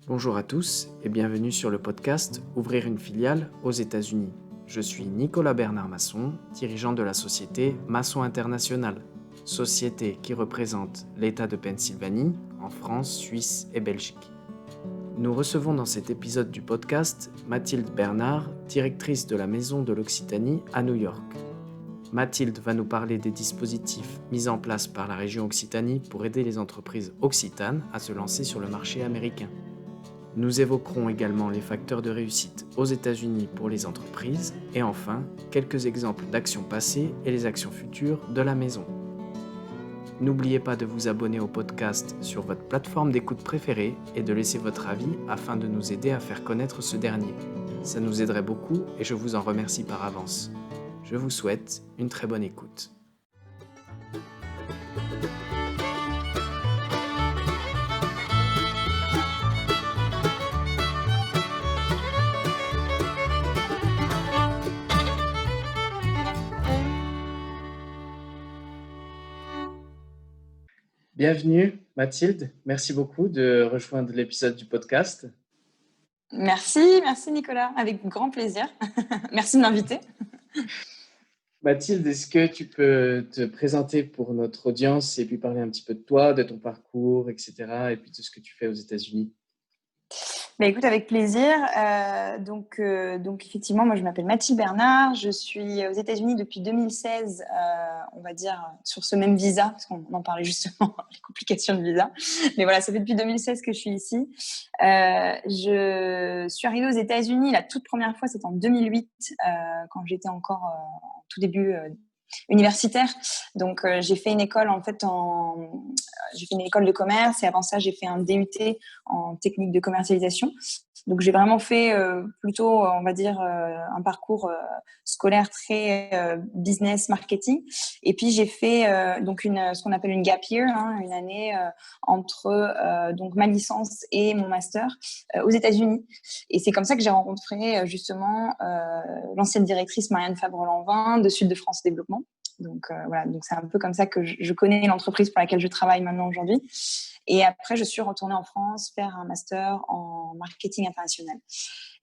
Bonjour à tous et bienvenue sur le podcast Ouvrir une filiale aux États-Unis. Je suis Nicolas Bernard Masson, dirigeant de la société Masson International, société qui représente l'État de Pennsylvanie en France, Suisse et Belgique. Nous recevons dans cet épisode du podcast Mathilde Bernard, directrice de la Maison de l'Occitanie à New York. Mathilde va nous parler des dispositifs mis en place par la région Occitanie pour aider les entreprises occitanes à se lancer sur le marché américain. Nous évoquerons également les facteurs de réussite aux États-Unis pour les entreprises et enfin, quelques exemples d'actions passées et les actions futures de la maison. N'oubliez pas de vous abonner au podcast sur votre plateforme d'écoute préférée et de laisser votre avis afin de nous aider à faire connaître ce dernier. Ça nous aiderait beaucoup et je vous en remercie par avance. Je vous souhaite une très bonne écoute. Bienvenue Mathilde, merci beaucoup de rejoindre l'épisode du podcast. Merci Nicolas, avec grand plaisir. Merci de m'inviter. Mathilde, est-ce que tu peux te présenter pour notre audience et puis parler un petit peu de toi, de ton parcours, etc. et puis de ce que tu fais aux États-Unis? Écoute, avec plaisir. Donc effectivement, moi je m'appelle Mathilde Bernard, je suis aux États-Unis depuis 2016, on va dire sur ce même visa, parce qu'on en parlait justement, les complications de visa. Mais voilà, ça fait depuis 2016 que je suis ici. Je suis arrivée aux États-Unis la toute première fois, c'était en 2008, quand j'étais encore en tout début universitaire. Donc j'ai fait une école j'ai fait une école de commerce et avant ça j'ai fait un DUT en technique de commercialisation. Donc j'ai vraiment fait plutôt, on va dire, un parcours scolaire très business marketing. Et puis j'ai fait donc ce qu'on appelle une gap year, une année entre donc ma licence et mon master aux États-Unis. Et c'est comme ça que j'ai rencontré justement l'ancienne directrice Marianne Fabre-Lanvin de Sud de France Développement. Donc voilà, donc c'est un peu comme ça que je connais l'entreprise pour laquelle je travaille maintenant aujourd'hui. Et après, je suis retournée en France faire un master en marketing international.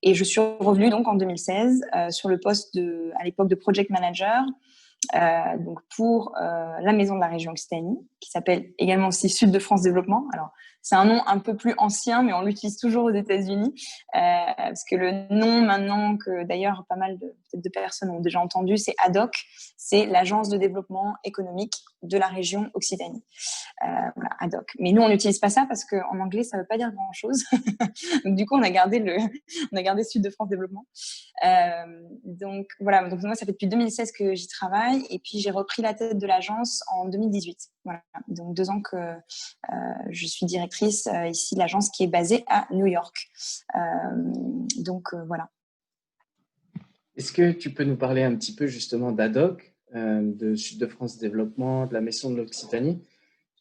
Et je suis revenue donc en 2016 sur le poste à l'époque de project manager, donc pour la maison de la région Occitanie, qui s'appelle également aussi Sud de France Développement. Alors, c'est un nom un peu plus ancien, mais on l'utilise toujours aux États-Unis, parce que le nom maintenant, que d'ailleurs pas mal de personnes ont déjà entendu, c'est ADOC, c'est l'Agence de développement économique de la région Occitanie. Voilà, ADOC. Mais nous, on n'utilise pas ça parce qu'en anglais, ça ne veut pas dire grand-chose. Donc du coup, on a gardé Sud de France Développement. Donc voilà, donc moi ça fait depuis 2016 que j'y travaille et puis j'ai repris la tête de l'agence en 2018. Voilà, donc 2 ans que je suis directrice ici de l'agence qui est basée à New York. Voilà. Est-ce que tu peux nous parler un petit peu justement d'ADOC, de Sud de France Développement, de la Maison de l'Occitanie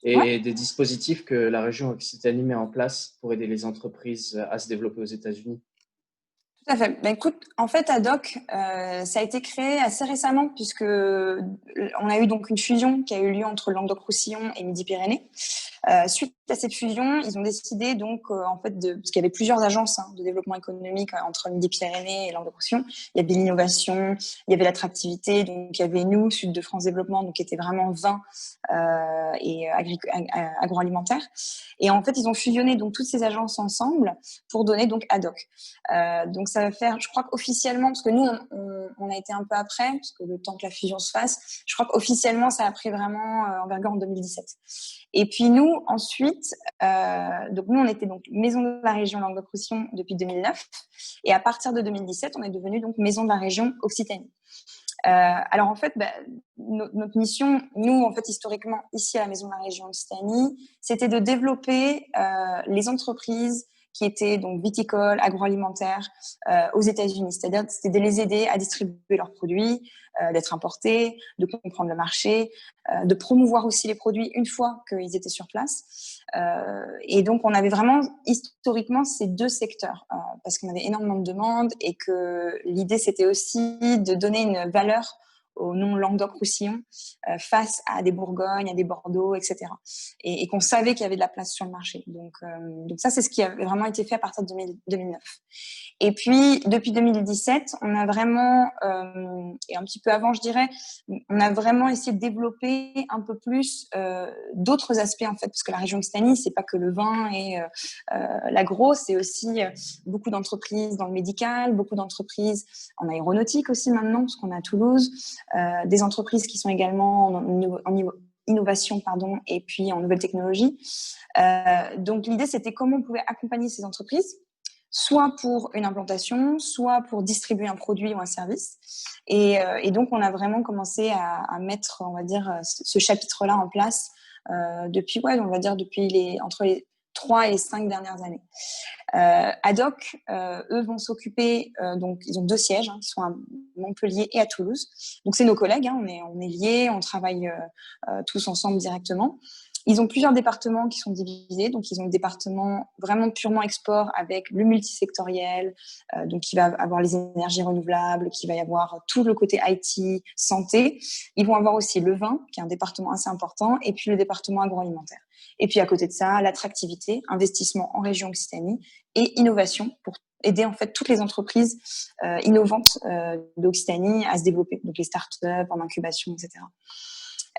et des dispositifs que la région Occitanie met en place pour aider les entreprises à se développer aux États-Unis? Tout à fait. Écoute, en fait, ADOC, ça a été créé assez récemment puisque on a eu donc une fusion qui a eu lieu entre Languedoc-Roussillon et Midi-Pyrénées. Suite à cette fusion, ils ont décidé donc en fait parce qu'il y avait plusieurs agences de développement économique entre Midi-Pyrénées et Languedoc-Roussillon. Il y avait l'innovation, il y avait l'attractivité, donc il y avait nous, Sud de France Développement, donc qui était vraiment vin et agroalimentaire. Et en fait, ils ont fusionné donc toutes ces agences ensemble pour donner donc ADOC. Donc ça va faire, je crois qu'officiellement, parce que nous on a été un peu après, parce que le temps que la fusion se fasse, je crois qu'officiellement ça a pris vraiment envergure en 2017. Et puis nous ensuite, donc nous on était donc maison de la région Languedoc-Roussillon depuis 2009, et à partir de 2017 on est devenu donc maison de la région Occitanie. Alors en fait, notre mission, nous en fait historiquement ici à la maison de la région Occitanie, c'était de développer les entreprises qui étaient donc viticoles, agroalimentaires aux États-Unis. C'est-à-dire c'était de les aider à distribuer leurs produits, d'être importés, de comprendre le marché, de promouvoir aussi les produits une fois qu'ils étaient sur place. Et donc on avait vraiment historiquement ces 2 secteurs parce qu'on avait énormément de demandes et que l'idée c'était aussi de donner une valeur au nom Languedoc-Roussillon face à des Bourgognes, à des Bordeaux, etc. Et qu'on savait qu'il y avait de la place sur le marché. Donc ça, c'est ce qui a vraiment été fait à partir de 2009. Et puis, depuis 2017, on a vraiment, et un petit peu avant, je dirais, on a vraiment essayé de développer un peu plus d'autres aspects, en fait, parce que la région Occitanie, c'est pas que le vin et l'agro, c'est aussi beaucoup d'entreprises dans le médical, beaucoup d'entreprises en aéronautique aussi maintenant, parce qu'on a à Toulouse, des entreprises qui sont également en niveau innovation, et puis en nouvelles technologies. Donc, l'idée, c'était comment on pouvait accompagner ces entreprises, soit pour une implantation, soit pour distribuer un produit ou un service. Et donc, on a vraiment commencé à mettre, on va dire, ce chapitre-là en place depuis, entre les 3 et 5 dernières années. Adoc, eux vont s'occuper, donc ils ont 2 sièges qui sont à Montpellier et à Toulouse. Donc c'est nos collègues, on est liés, on travaille tous ensemble directement. Ils ont plusieurs départements qui sont divisés. Donc, ils ont le département vraiment purement export avec le multisectoriel, donc il va avoir les énergies renouvelables, qui va y avoir tout le côté IT, santé. Ils vont avoir aussi le vin, qui est un département assez important, et puis le département agroalimentaire. Et puis, à côté de ça, l'attractivité, investissement en région Occitanie et innovation pour aider en fait toutes les entreprises innovantes d'Occitanie à se développer. Donc, les startups en incubation, etc.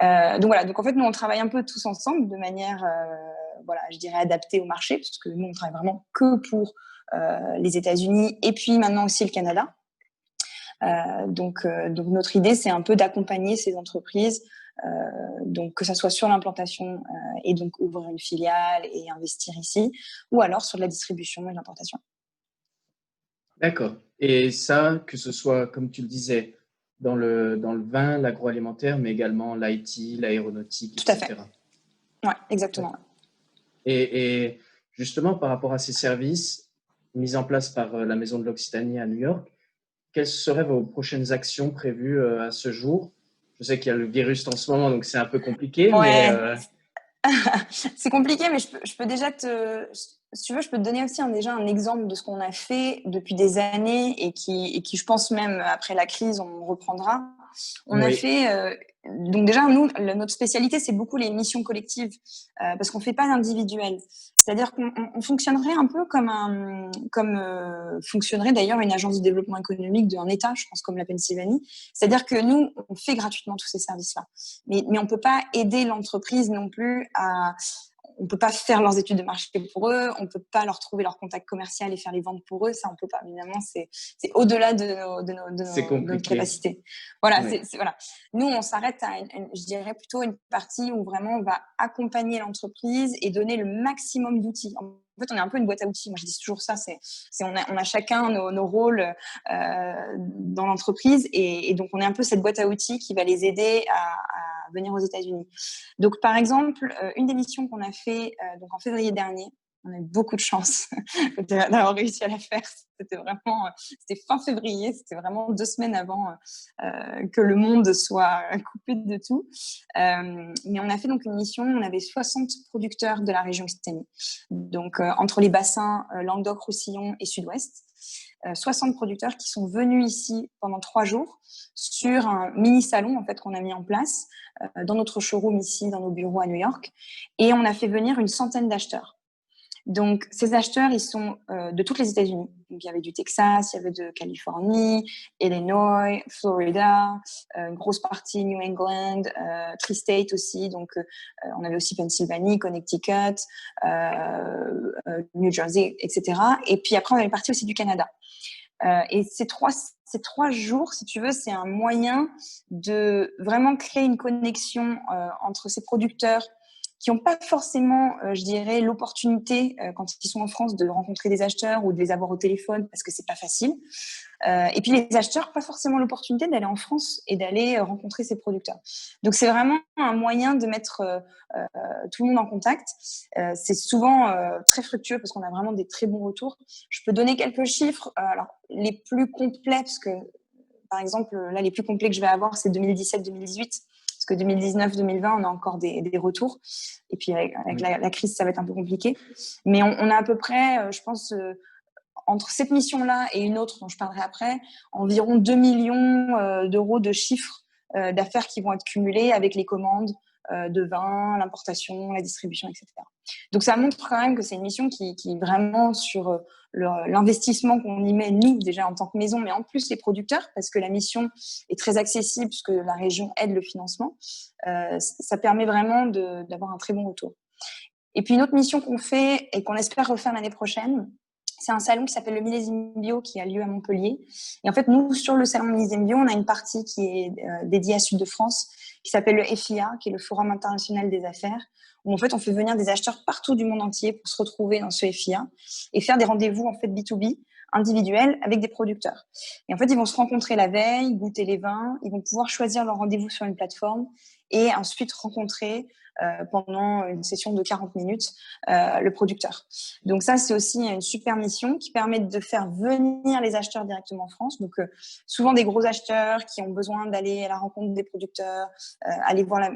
Donc voilà, donc en fait nous on travaille un peu tous ensemble de manière, je dirais adaptée au marché, parce que nous on travaille vraiment que pour les États-Unis et puis maintenant aussi le Canada. Donc notre idée c'est un peu d'accompagner ces entreprises, donc que ça soit sur l'implantation et donc ouvrir une filiale et investir ici, ou alors sur de la distribution et de l'importation. D'accord. Et ça, que ce soit, comme tu le disais, dans le vin, l'agroalimentaire, mais également l'IT, l'aéronautique, Tout à fait. etc. Oui, exactement. Et justement, par rapport à ces services mis en place par la Maison de l'Occitanie à New York, quelles seraient vos prochaines actions prévues à ce jour? Je sais qu'il y a le virus en ce moment, donc c'est un peu compliqué, Ouais. mais… C'est compliqué, mais je peux déjà si tu veux, je peux te donner aussi déjà un exemple de ce qu'on a fait depuis des années et qui, je pense même après la crise, on reprendra. On a fait, donc déjà, nous, notre spécialité, c'est beaucoup les missions collectives, parce qu'on fait pas d'individuel. C'est-à-dire qu'on fonctionnerait un peu comme fonctionnerait d'ailleurs une agence de développement économique d'un État, je pense, comme la Pennsylvanie. C'est-à-dire que nous, on fait gratuitement tous ces services-là. Mais on peut pas aider l'entreprise non plus on peut pas faire leurs études de marché pour eux, on peut pas leur trouver leur contact commercial et faire les ventes pour eux, ça on peut pas. Évidemment, c'est au-delà de nos capacités. Voilà, Oui. voilà. Nous, on s'arrête à, je dirais plutôt une partie où vraiment on va accompagner l'entreprise et donner le maximum d'outils. En fait, on est un peu une boîte à outils. Moi, je dis toujours ça. On a chacun nos rôles dans l'entreprise et donc on est un peu cette boîte à outils qui va les aider à venir aux États-Unis. Donc, par exemple, une des missions qu'on a fait donc en février dernier, on a eu beaucoup de chance d'avoir réussi à la faire. C'était fin février, c'était vraiment 2 semaines avant que le monde soit coupé de tout. Mais on a fait donc une mission, on avait 60 producteurs de la région Occitanie. Donc, entre les bassins Languedoc, et Sud-Ouest. 60 producteurs qui sont venus ici pendant 3 jours sur un mini salon en fait qu'on a mis en place dans notre showroom ici, dans nos bureaux à New York, et on a fait venir une centaine d'acheteurs. Donc, ces acheteurs, ils sont de toutes les États-Unis. Donc, il y avait du Texas, il y avait de Californie, Illinois, Florida, une grosse partie New England, Tri-State aussi. Donc, on avait aussi Pennsylvanie, Connecticut, New Jersey, etc. Et puis après, on avait une partie aussi du Canada. Et ces trois jours, si tu veux, c'est un moyen de vraiment créer une connexion entre ces producteurs qui n'ont pas forcément, je dirais, l'opportunité, quand ils sont en France, de rencontrer des acheteurs ou de les avoir au téléphone parce que c'est pas facile. Et puis les acheteurs, pas forcément l'opportunité d'aller en France et d'aller rencontrer ces producteurs. Donc c'est vraiment un moyen de mettre tout le monde en contact. C'est souvent très fructueux parce qu'on a vraiment des très bons retours. Je peux donner quelques chiffres. Alors les plus complets, parce que par exemple là les plus complets que je vais avoir, c'est 2017-2018. Parce que 2019-2020, on a encore des retours. Et puis, avec la crise, ça va être un peu compliqué. Mais on a à peu près, je pense, entre cette mission-là et une autre dont je parlerai après, environ 2 millions d'euros de chiffres d'affaires qui vont être cumulées avec les commandes de vin, l'importation, la distribution, etc. Donc, ça montre quand même que c'est une mission qui est vraiment sur l'investissement qu'on y met, nous, déjà en tant que maison, mais en plus les producteurs, parce que la mission est très accessible puisque la région aide le financement. Ça permet vraiment d'avoir un très bon retour. Et puis, une autre mission qu'on fait et qu'on espère refaire l'année prochaine, c'est un salon qui s'appelle le Millésime Bio qui a lieu à Montpellier. Et en fait, nous, sur le salon Millésime Bio, on a une partie qui est dédiée à Sud de France, qui s'appelle le FIA, qui est le Forum international des affaires, où en fait, on fait venir des acheteurs partout du monde entier pour se retrouver dans ce FIA et faire des rendez-vous en fait B2B individuels avec des producteurs. Et en fait, ils vont se rencontrer la veille, goûter les vins, ils vont pouvoir choisir leur rendez-vous sur une plateforme et ensuite rencontrer pendant une session de 40 minutes le producteur. Donc ça, c'est aussi une super mission qui permet de faire venir les acheteurs directement en France. Donc souvent des gros acheteurs qui ont besoin d'aller à la rencontre des producteurs, aller voir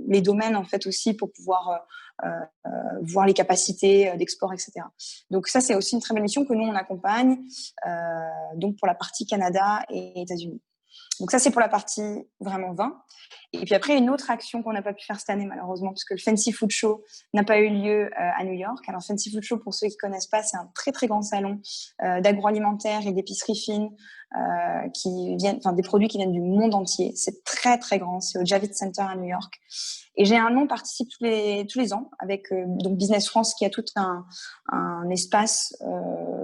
les domaines en fait aussi pour pouvoir voir les capacités d'export, etc. Donc ça, c'est aussi une très belle mission que nous, on accompagne donc pour la partie Canada et États-Unis. Donc ça, c'est pour la partie vraiment vin. Et puis après, une autre action qu'on n'a pas pu faire cette année, malheureusement, parce que le Fancy Food Show n'a pas eu lieu à New York. Alors, Fancy Food Show, pour ceux qui ne connaissent pas, c'est un très, très grand salon d'agroalimentaire et d'épicerie fine des produits qui viennent du monde entier. C'est très, très grand. C'est au Javits Center à New York. Et généralement, on participe tous les ans avec donc Business France qui a tout un espace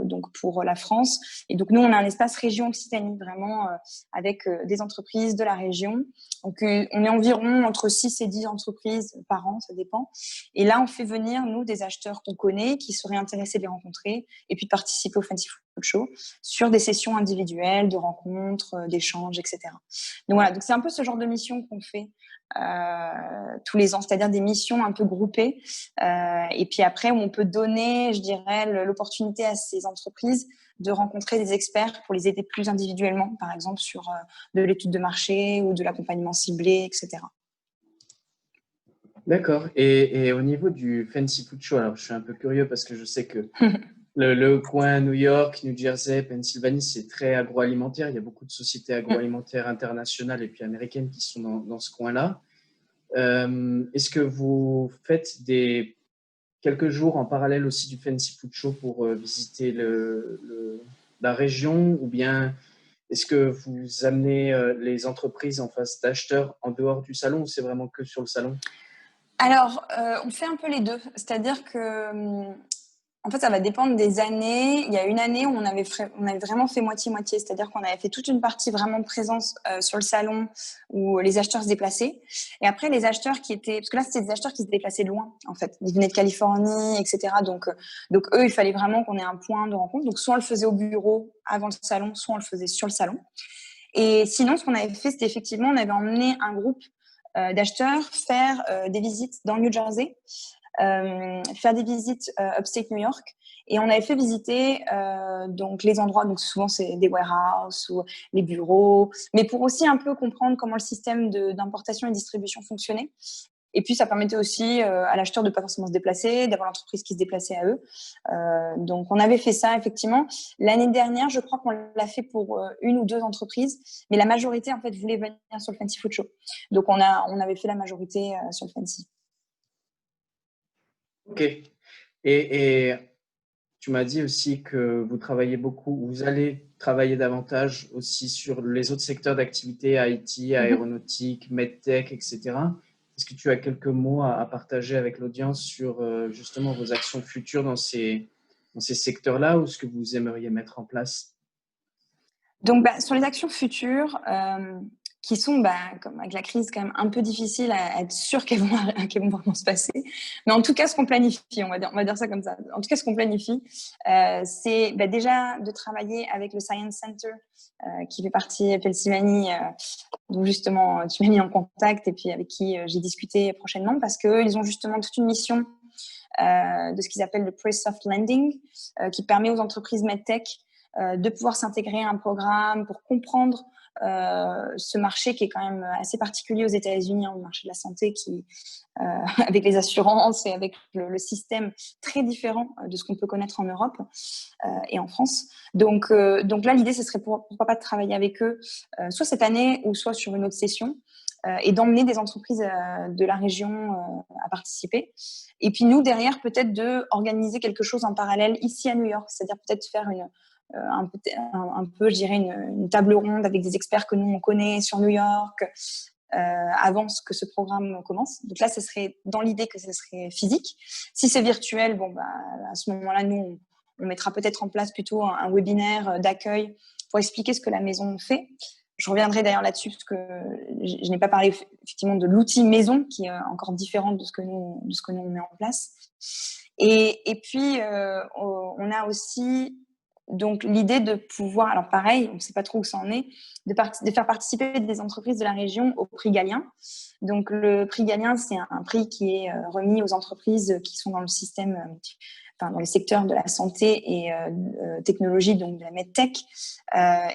donc pour la France. Et donc, nous, on a un espace région Occitanie, vraiment avec des entreprises de la région. Donc, on est environ entre 6 et 10 entreprises par an, ça dépend. Et là, on fait venir, nous, des acheteurs qu'on connaît, qui seraient intéressés de les rencontrer et puis de participer au Fancy Food Show sur des sessions individuelles, de rencontres, d'échanges, etc. Donc, voilà. Donc, c'est un peu ce genre de mission qu'on fait tous les ans, c'est-à-dire des missions un peu groupées. Et puis après, où on peut donner, je dirais, l'opportunité à ces entreprises de rencontrer des experts pour les aider plus individuellement, par exemple sur de l'étude de marché ou de l'accompagnement ciblé, etc. D'accord. Et au niveau du Fancy Food Show, alors je suis un peu curieux parce que je sais que le coin New York, New Jersey, Pennsylvanie, c'est très agroalimentaire. Il y a beaucoup de sociétés agroalimentaires internationales et puis américaines qui sont dans ce coin-là. Est-ce que vous faites quelques jours en parallèle aussi du Fancy Food Show pour visiter la région, ou bien est-ce que vous amenez les entreprises en face d'acheteurs en dehors du salon, ou c'est vraiment que sur le salon? Alors, on fait un peu les deux. C'est-à-dire que, en fait, ça va dépendre des années. Il y a une année où on avait vraiment fait moitié-moitié. C'est-à-dire qu'on avait fait toute une partie vraiment de présence sur le salon où les acheteurs se déplaçaient. Et après, les acheteurs parce que là, c'était des acheteurs qui se déplaçaient loin, en fait. Ils venaient de Californie, etc. Donc eux, il fallait vraiment qu'on ait un point de rencontre. Donc, soit on le faisait au bureau avant le salon, soit on le faisait sur le salon. Et sinon, ce qu'on avait fait, c'était effectivement, on avait emmené un groupe d'acheteurs faire des visites dans le New Jersey, faire des visites upstate New York, et on avait fait visiter donc les endroits, donc souvent c'est des warehouses ou les bureaux, mais pour aussi un peu comprendre comment le système d'importation et de distribution fonctionnait. Et puis ça permettait aussi à l'acheteur de pas forcément se déplacer, d'avoir l'entreprise qui se déplaçait à eux. Donc on avait fait ça effectivement. L'année dernière, je crois qu'on l'a fait pour une ou deux entreprises, mais la majorité en fait voulait venir sur le Fancy Food Show. Donc on avait fait la majorité sur le Fancy. Ok. Et tu m'as dit aussi que vous allez travailler davantage aussi sur les autres secteurs d'activité, IT, aéronautique, medtech, etc. Est-ce que tu as quelques mots à partager avec l'audience sur justement vos actions futures dans ces secteurs-là, ou ce que vous aimeriez mettre en place? Donc, sur les actions futures, qui sont, comme avec la crise, quand même un peu difficiles à être sûr qu'elles vont vraiment se passer. Mais en tout cas, ce qu'on planifie, on va dire ça comme ça. En tout cas, ce qu'on planifie, c'est déjà de travailler avec le Science Center, qui fait partie de Pennsylvanie, dont justement tu m'as mis en contact et puis avec qui j'ai discuté prochainement, parce qu'eux, ils ont justement toute une mission de ce qu'ils appellent le Pre-Soft Landing, qui permet aux entreprises MedTech de pouvoir s'intégrer à un programme pour comprendre ce marché qui est quand même assez particulier aux États-Unis, le marché de la santé qui, avec les assurances et avec le système très différent de ce qu'on peut connaître en Europe et en France. Donc là, l'idée, ce serait pourquoi pas de travailler avec eux, soit cette année ou soit sur une autre session, et d'emmener des entreprises de la région à participer. Et puis nous, derrière, peut-être d'organiser quelque chose en parallèle ici à New York, c'est-à-dire peut-être faire un peu, je dirais, une table ronde avec des experts que nous, on connaît sur New York, avant que ce programme commence. Donc là, ce serait dans l'idée que ce serait physique. Si c'est virtuel, bon, bah, à ce moment-là, nous, on mettra peut-être en place plutôt un webinaire d'accueil pour expliquer ce que la maison fait. Je reviendrai d'ailleurs là-dessus parce que je n'ai pas parlé effectivement de l'outil maison qui est encore différent de ce que nous on met en place. Et puis, on a aussi donc l'idée de pouvoir, alors pareil, on ne sait pas trop où ça en est, de faire participer des entreprises de la région au prix Galien. Donc le prix Galien, c'est un prix qui est remis aux entreprises qui sont dans le système, dans le secteur de la santé et technologie, donc de la medtech,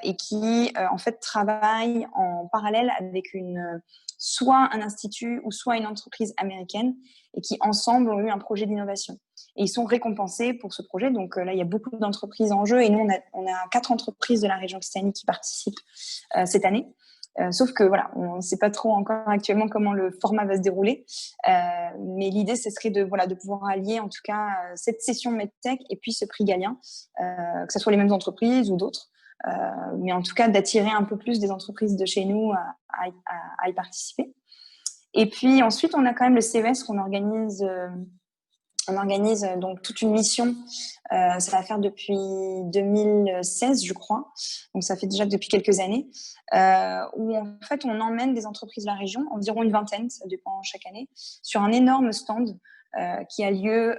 et qui en fait travaillent en parallèle avec soit un institut ou soit une entreprise américaine et qui ensemble ont eu un projet d'innovation. Et ils sont récompensés pour ce projet. Donc là, il y a beaucoup d'entreprises en jeu et nous, on a 4 entreprises de la région Occitanie qui participent cette année. Sauf que voilà, on ne sait pas trop encore actuellement comment le format va se dérouler. Mais l'idée, ce serait de pouvoir allier en tout cas cette session MedTech et puis ce prix Galien, que ce soit les mêmes entreprises ou d'autres. Mais en tout cas, d'attirer un peu plus des entreprises de chez nous à y participer. Et puis ensuite, on a quand même le CES qu'on organise. On organise donc toute une mission. Ça va faire depuis 2016, je crois. Donc, ça fait déjà depuis quelques années. Où, en fait, on emmène des entreprises de la région, environ une vingtaine, ça dépend chaque année, sur un énorme stand qui a lieu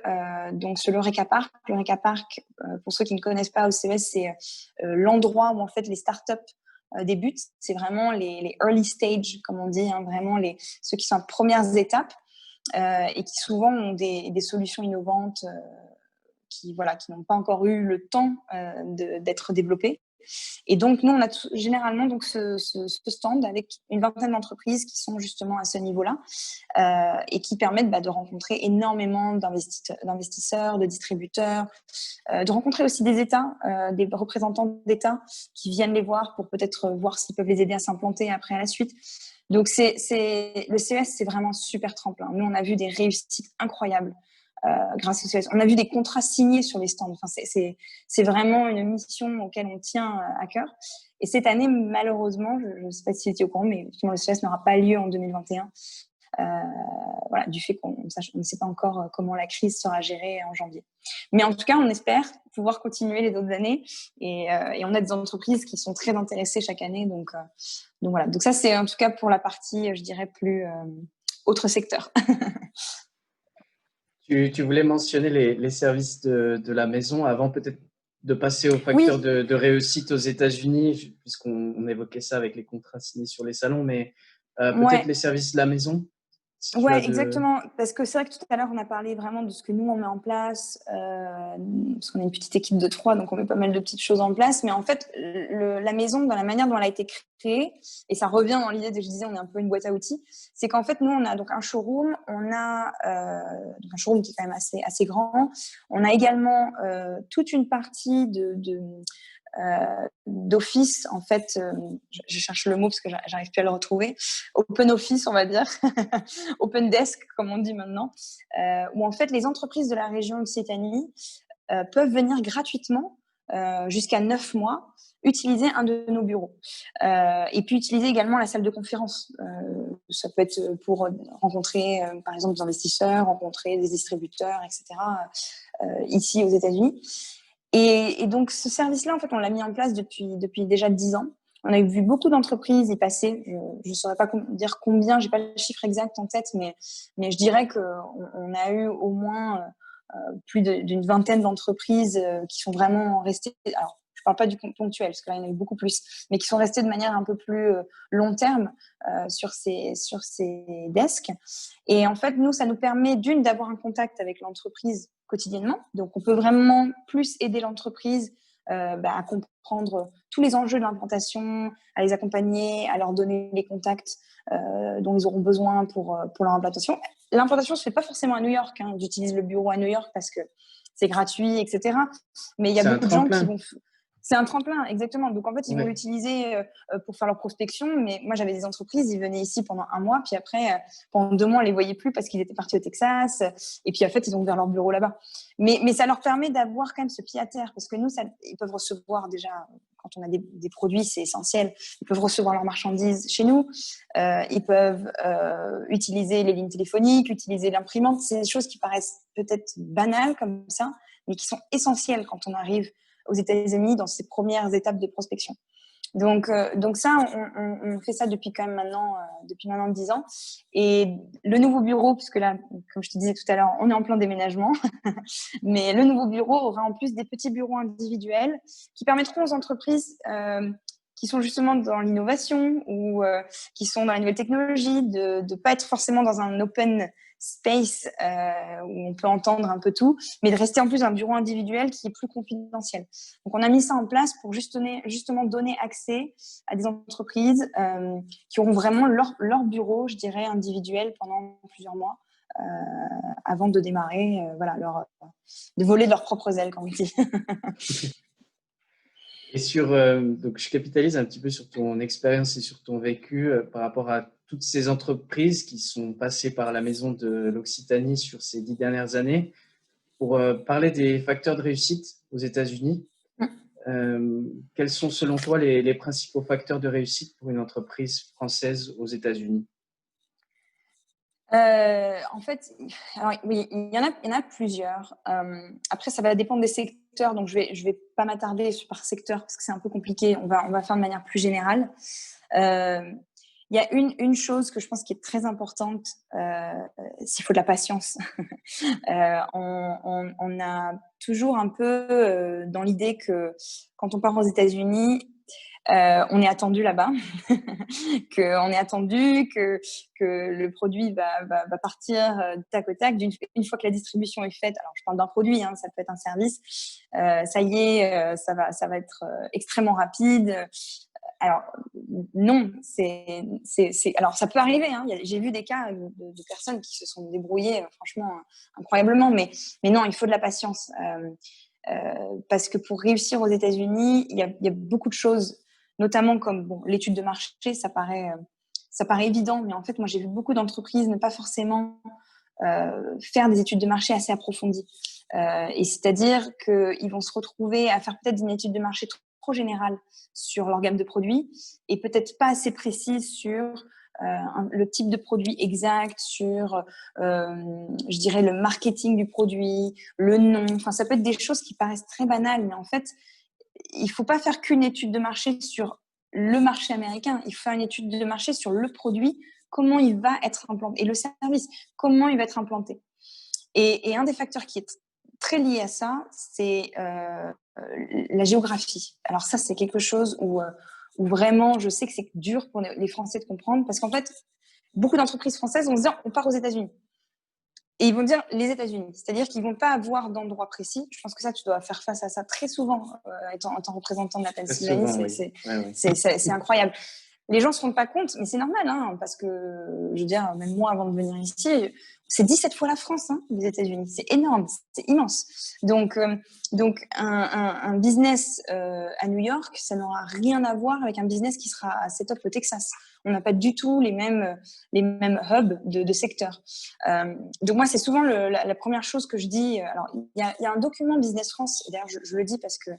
donc sur l'Eureka Park. L'Eureka Park, pour ceux qui ne connaissent pas, au CES, c'est l'endroit où, en fait, les startups débutent. C'est vraiment les early stage, comme on dit, vraiment ceux qui sont en premières étapes. Et qui souvent ont des solutions innovantes qui n'ont pas encore eu le temps d'être développées. Et donc, nous, on a généralement donc, ce stand avec une vingtaine d'entreprises qui sont justement à ce niveau-là et qui permettent de rencontrer énormément d'investisseurs, de distributeurs, de rencontrer aussi des États, des représentants d'États qui viennent les voir pour peut-être voir s'ils peuvent les aider à s'implanter après à la suite. Donc, le CES, c'est vraiment super tremplin. Nous, on a vu des réussites incroyables grâce au CES. On a vu des contrats signés sur les stands. Enfin, c'est vraiment une mission auquel on tient à cœur. Et cette année, malheureusement, je ne sais pas si tu étais au courant, mais effectivement, le CES n'aura pas lieu en 2021. Du fait qu'on ne sait pas encore comment la crise sera gérée en janvier. Mais en tout cas, on espère pouvoir continuer les autres années et on a des entreprises qui sont très intéressées chaque année. Donc voilà. Donc ça, c'est en tout cas pour la partie, je dirais, plus autre secteur. Tu voulais mentionner les services de la maison avant peut-être de passer au facteur de réussite aux États-Unis, puisqu'on évoquait ça avec les contrats signés sur les salons, mais peut-être les services de la maison. Exactement. Parce que c'est vrai que tout à l'heure, on a parlé vraiment de ce que nous, on met en place, parce qu'on est une petite équipe de 3, donc on met pas mal de petites choses en place. Mais en fait, la maison, dans la manière dont elle a été créée, et ça revient dans l'idée de, je disais, on est un peu une boîte à outils, c'est qu'en fait, nous, on a donc un showroom, on a donc un showroom qui est quand même assez grand. On a également toute une partie d'office, en fait, je cherche le mot parce que j'arrive plus à le retrouver, open office, on va dire, open desk, comme on dit maintenant, où en fait les entreprises de la région Occitanie peuvent venir gratuitement jusqu'à 9 mois utiliser un de nos bureaux et puis utiliser également la salle de conférence. Ça peut être pour rencontrer par exemple des investisseurs, rencontrer des distributeurs, etc. Ici aux États-Unis. Et donc, ce service-là, en fait, on l'a mis en place depuis déjà 10 ans. On a vu beaucoup d'entreprises y passer. Je ne saurais pas dire combien, je n'ai pas le chiffre exact en tête, mais je dirais qu'on a eu au moins plus d'une vingtaine d'entreprises qui sont vraiment restées. Alors, je ne parle pas du ponctuel, parce que là, il y en a eu beaucoup plus, mais qui sont restées de manière un peu plus long terme sur ces desks. Et en fait, nous, ça nous permet d'avoir un contact avec l'entreprise quotidiennement. Donc, on peut vraiment plus aider l'entreprise à comprendre tous les enjeux de l'implantation, à les accompagner, à leur donner les contacts dont ils auront besoin pour leur implantation. L'implantation se fait pas forcément à New York. Hein. J'utilise le bureau à New York parce que c'est gratuit, etc. Mais il y a C'est un beaucoup de gens qui tremplin. vont... C'est un tremplin, exactement. Donc, en fait, ils vont Ouais. l'utiliser pour faire leur prospection. Mais moi, j'avais des entreprises, ils venaient ici pendant 1 mois. Puis après, pendant 2 mois, on ne les voyait plus parce qu'ils étaient partis au Texas. Et puis, en fait, ils ont ouvert leur bureau là-bas. Mais ça leur permet d'avoir quand même ce pied à terre. Parce que nous, ils peuvent recevoir déjà, quand on a des produits, c'est essentiel. Ils peuvent recevoir leurs marchandises chez nous. Ils peuvent utiliser les lignes téléphoniques, utiliser l'imprimante. C'est des choses qui paraissent peut-être banales comme ça, mais qui sont essentielles quand on arrive aux États-Unis dans ces premières étapes de prospection. Donc ça, on fait ça depuis quand même maintenant 10 ans. Et le nouveau bureau, puisque là, comme je te disais tout à l'heure, on est en plein déménagement, mais le nouveau bureau aura en plus des petits bureaux individuels qui permettront aux entreprises qui sont justement dans l'innovation ou qui sont dans la nouvelle technologie de ne pas être forcément dans un open space où on peut entendre un peu tout, mais de rester en plus dans un bureau individuel qui est plus confidentiel. Donc, on a mis ça en place pour justement donner accès à des entreprises qui auront vraiment leur bureau, je dirais, individuel pendant plusieurs mois avant de démarrer, de voler de leurs propres ailes, comme on dit. Et donc je capitalise un petit peu sur ton expérience et sur ton vécu par rapport à toutes ces entreprises qui sont passées par la maison de l'Occitanie sur ces 10 dernières années pour parler des facteurs de réussite aux États-Unis. Quels sont selon toi les principaux facteurs de réussite pour une entreprise française aux États-Unis? En fait, alors, oui, il y en a plusieurs. Après, ça va dépendre des secteurs, donc je vais pas m'attarder par secteur parce que c'est un peu compliqué. On va faire de manière plus générale. Il y a une chose que je pense qui est très importante, s'il faut de la patience. On a toujours un peu dans l'idée que quand on part aux États-Unis, on est attendu là-bas, qu'on est attendu, que le produit va partir tac au tac. Une fois que la distribution est faite, alors je parle d'un produit, hein, ça peut être un service, ça y est, ça va être extrêmement rapide. Alors non, alors ça peut arriver. Hein, j'ai vu des cas de personnes qui se sont débrouillées franchement incroyablement, mais non, il faut de la patience. Parce que pour réussir aux États-Unis, il y a beaucoup de choses, notamment comme l'étude de marché, ça paraît évident, mais en fait, moi, j'ai vu beaucoup d'entreprises ne pas forcément faire des études de marché assez approfondies. Et c'est-à-dire qu'ils vont se retrouver à faire peut-être une étude de marché trop générale sur leur gamme de produits et peut-être pas assez précise sur le type de produit exact, sur, je dirais, le marketing du produit, le nom. Enfin, ça peut être des choses qui paraissent très banales, mais en fait, il ne faut pas faire qu'une étude de marché sur le marché américain. Il faut faire une étude de marché sur le produit, comment il va être implanté, et le service, comment il va être implanté. Et un des facteurs qui est très lié à ça, c'est la géographie. Alors ça, c'est quelque chose où vraiment, je sais que c'est dur pour les Français de comprendre, parce qu'en fait, beaucoup d'entreprises françaises vont se dire, on part aux États-Unis. Et ils vont dire les États-Unis. C'est-à-dire qu'ils ne vont pas avoir d'endroit précis. Je pense que ça, tu dois faire face à ça très souvent, en tant représentant de la Très Pennsylvanie. souvent, oui. C'est incroyable. Les gens ne se rendent pas compte, mais c'est normal, hein, parce que, je veux dire, même moi, avant de venir ici, c'est 17 fois la France, hein, les États-Unis. C'est énorme, c'est immense. Donc un business à New York, ça n'aura rien à voir avec un business qui sera à set-up au Texas. On n'a pas du tout les mêmes hubs de secteur. Donc moi, c'est souvent la première chose que je dis. Alors, il y a un document Business France, et d'ailleurs, je le dis parce que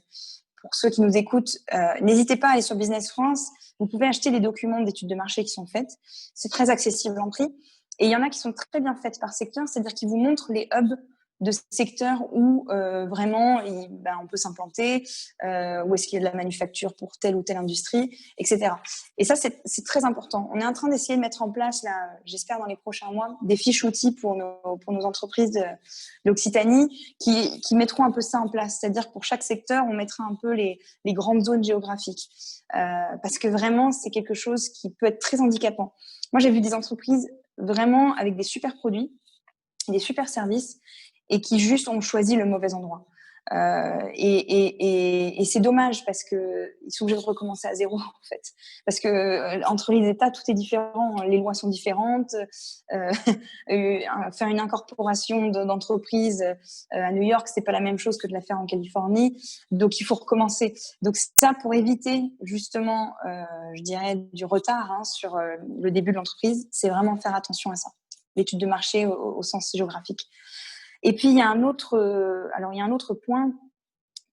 pour ceux qui nous écoutent, n'hésitez pas à aller sur Business France. Vous pouvez acheter les documents d'études de marché qui sont faites. C'est très accessible en prix. Et il y en a qui sont très bien faites par secteur, c'est-à-dire qu'ils vous montrent les hubs de secteurs où vraiment on peut s'implanter, où est-ce qu'il y a de la manufacture pour telle ou telle industrie, etc. Et ça, c'est très important. On est en train d'essayer de mettre en place, là, j'espère dans les prochains mois, des fiches outils pour nos entreprises de l'Occitanie qui mettront un peu ça en place. C'est-à-dire que pour chaque secteur, on mettra un peu les grandes zones géographiques. Parce que vraiment, c'est quelque chose qui peut être très handicapant. Moi, j'ai vu des entreprises vraiment avec des super produits, des super services, et qui juste ont choisi le mauvais endroit. Et c'est dommage parce qu'ils sont obligés de recommencer à zéro, en fait. Parce que entre les États, tout est différent. Les lois sont différentes. Euh, faire une incorporation d'entreprise à New York, c'est pas la même chose que de la faire en Californie. Donc, il faut recommencer. Donc, ça, pour éviter justement, je dirais, du retard sur le début de l'entreprise, c'est vraiment faire attention à ça. L'étude de marché au sens géographique. Et puis, il y a un autre point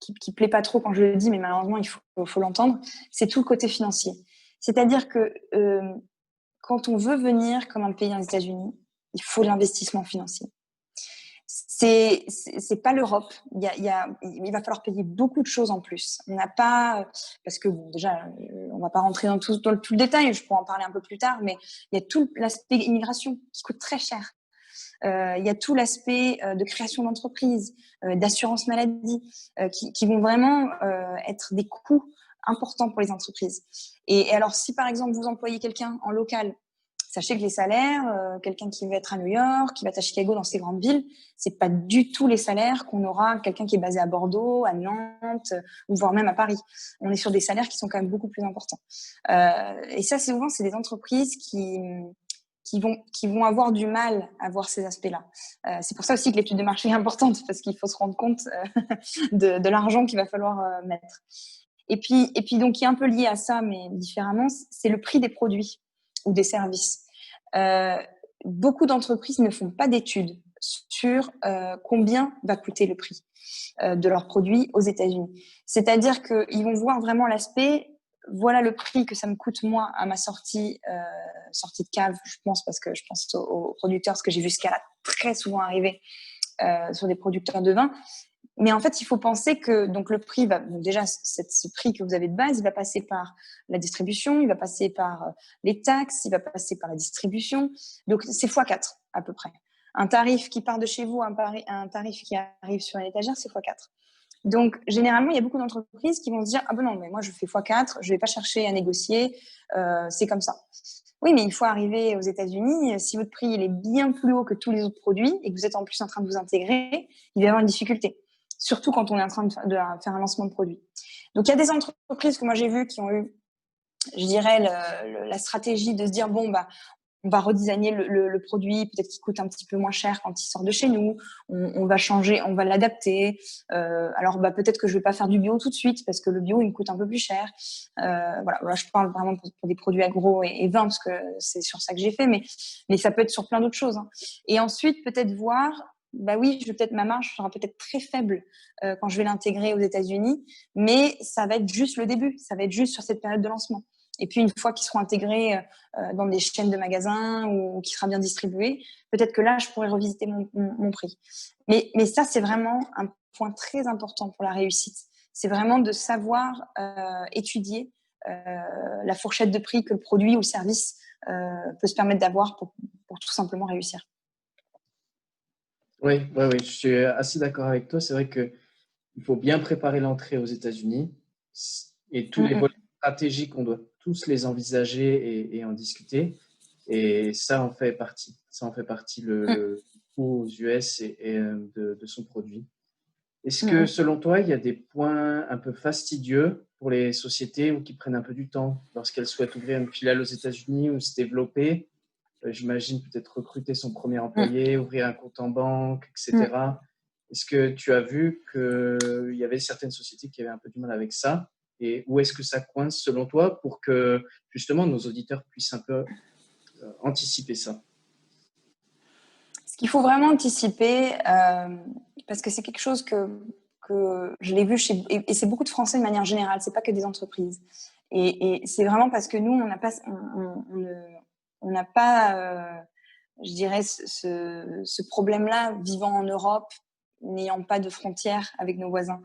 qui plaît pas trop quand je le dis, mais malheureusement, il faut l'entendre, c'est tout le côté financier. C'est-à-dire que quand on veut venir comme un pays dans les États-Unis, il faut de l'investissement financier. C'est pas l'Europe. Il va falloir payer beaucoup de choses en plus. On n'a pas, parce que bon, déjà, on va pas rentrer dans tout le détail. Je pourrais en parler un peu plus tard, mais il y a tout l'aspect immigration qui coûte très cher. Il y a tout l'aspect de création d'entreprise, d'assurance maladie, qui vont vraiment être des coûts importants pour les entreprises. Et alors, si par exemple vous employez quelqu'un en local, sachez que les salaires, quelqu'un qui va être à New York, qui va être à Chicago, dans ces grandes villes, c'est pas du tout les salaires qu'on aura quelqu'un qui est basé à Bordeaux, à Nantes, ou voire même à Paris. On est sur des salaires qui sont quand même beaucoup plus importants. Et ça, souvent, c'est des entreprises qui vont avoir du mal à voir ces aspects-là. C'est pour ça aussi que l'étude de marché est importante, parce qu'il faut se rendre compte de l'argent qu'il va falloir mettre. Et puis donc, qui est un peu lié à ça, mais différemment, c'est le prix des produits ou des services. Beaucoup d'entreprises ne font pas d'études sur combien va coûter le prix de leurs produits aux États-Unis. C'est-à-dire qu'ils vont voir vraiment l'aspect, voilà le prix que ça me coûte moi à ma sortie de cave, je pense, parce que je pense aux producteurs, parce que j'ai vu ce cas-là très souvent arriver sur des producteurs de vin. Mais en fait, il faut penser que donc le prix va, donc déjà ce prix que vous avez de base, il va passer par la distribution, il va passer par les taxes, il va passer par la distribution. Donc c'est x4 à peu près. Un tarif qui part de chez vous, un tarif qui arrive sur une étagère, c'est x4. Donc généralement, il y a beaucoup d'entreprises qui vont se dire ah ben non, mais moi je fais x4, je vais pas chercher à négocier, c'est comme ça. Oui, mais il faut arriver aux États-Unis. Si votre prix il est bien plus haut que tous les autres produits et que vous êtes en plus en train de vous intégrer, il va y avoir une difficulté. Surtout quand on est en train de faire un lancement de produit. Donc, il y a des entreprises que moi j'ai vues qui ont eu, je dirais, la stratégie de se dire bon, bah, on va redesigner le produit, peut-être qu'il coûte un petit peu moins cher quand il sort de chez nous. On va changer, on va l'adapter. Alors, bah, peut-être que je vais pas faire du bio tout de suite parce que le bio, il me coûte un peu plus cher. Voilà, là, je parle vraiment pour des produits agro et vin parce que c'est sur ça que j'ai fait, mais ça peut être sur plein d'autres choses. Hein. Et ensuite, peut-être voir, bah oui, ma marge sera peut-être très faible quand je vais l'intégrer aux États-Unis, mais ça va être juste le début. Ça va être juste sur cette période de lancement. Et puis, une fois qu'ils seront intégrés dans des chaînes de magasins ou qui sera bien distribué, peut-être que là, je pourrais revisiter mon prix. Mais ça, c'est vraiment un point très important pour la réussite. C'est vraiment de savoir étudier la fourchette de prix que le produit ou le service peut se permettre d'avoir pour tout simplement réussir. Oui, je suis assez d'accord avec toi. C'est vrai qu'il faut bien préparer l'entrée aux États-Unis et tous les volets stratégiques, on doit tous les envisager et en discuter. Et ça en fait partie. Ça en fait partie le coût aux US et de son produit. Est-ce que, selon toi, il y a des points un peu fastidieux pour les sociétés ou qui prennent un peu du temps lorsqu'elles souhaitent ouvrir une filiale aux États-Unis ou se développer? J'imagine peut-être recruter son premier employé, ouvrir un compte en banque, etc. Est-ce que tu as vu qu'il y avait certaines sociétés qui avaient un peu du mal avec ça? Et où est-ce que ça coince selon toi pour que justement nos auditeurs puissent un peu anticiper ça? Ce qu'il faut vraiment anticiper, parce que c'est quelque chose que je l'ai vu et c'est beaucoup de Français de manière générale, c'est pas que des entreprises. Et c'est vraiment parce que nous, on n'a pas je dirais, ce problème-là, vivant en Europe, n'ayant pas de frontières avec nos voisins.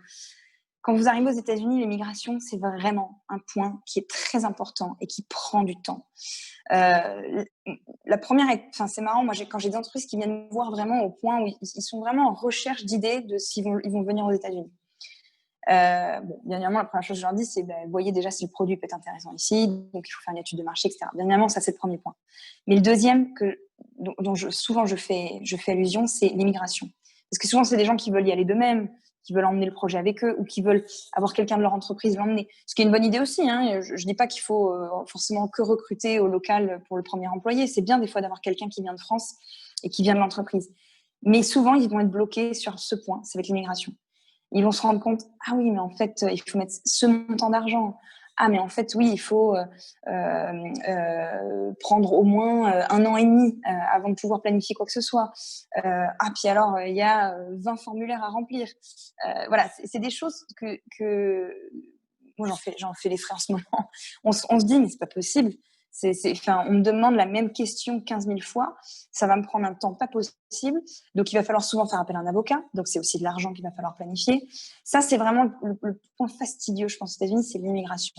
Quand vous arrivez aux États-Unis, l'immigration, c'est vraiment un point qui est très important et qui prend du temps. La première, c'est marrant, moi, quand j'ai des entreprises qui viennent me voir vraiment au point où ils sont vraiment en recherche d'idées de s'ils vont venir aux États-Unis. Bien évidemment, la première chose que je leur dis, c'est voyez déjà si le produit peut être intéressant ici, donc il faut faire une étude de marché, etc. Bien évidemment, ça, c'est le premier point. Mais le deuxième, dont souvent je fais allusion, c'est l'immigration. Parce que souvent, c'est des gens qui veulent y aller d'eux-mêmes, qui veulent emmener le projet avec eux ou qui veulent avoir quelqu'un de leur entreprise l'emmener. Ce qui est une bonne idée aussi. Hein. Je dis pas qu'il faut forcément que recruter au local pour le premier employé. C'est bien des fois d'avoir quelqu'un qui vient de France et qui vient de l'entreprise. Mais souvent, ils vont être bloqués sur ce point, ça va être l'immigration. Ils vont se rendre compte, ah oui, mais en fait, il faut mettre ce montant d'argent. Ah, mais en fait, oui, il faut prendre au moins 1 an et demi avant de pouvoir planifier quoi que ce soit. Puis alors, il y a 20 formulaires à remplir. Voilà, c'est des choses que moi, j'en fais les frais en ce moment. On se dit, mais c'est pas possible. On me demande la même question 15 000 fois. Ça va me prendre un temps pas possible. Donc, il va falloir souvent faire appel à un avocat. Donc, c'est aussi de l'argent qu'il va falloir planifier. Ça, c'est vraiment le point fastidieux, je pense, aux États-Unis, c'est l'immigration.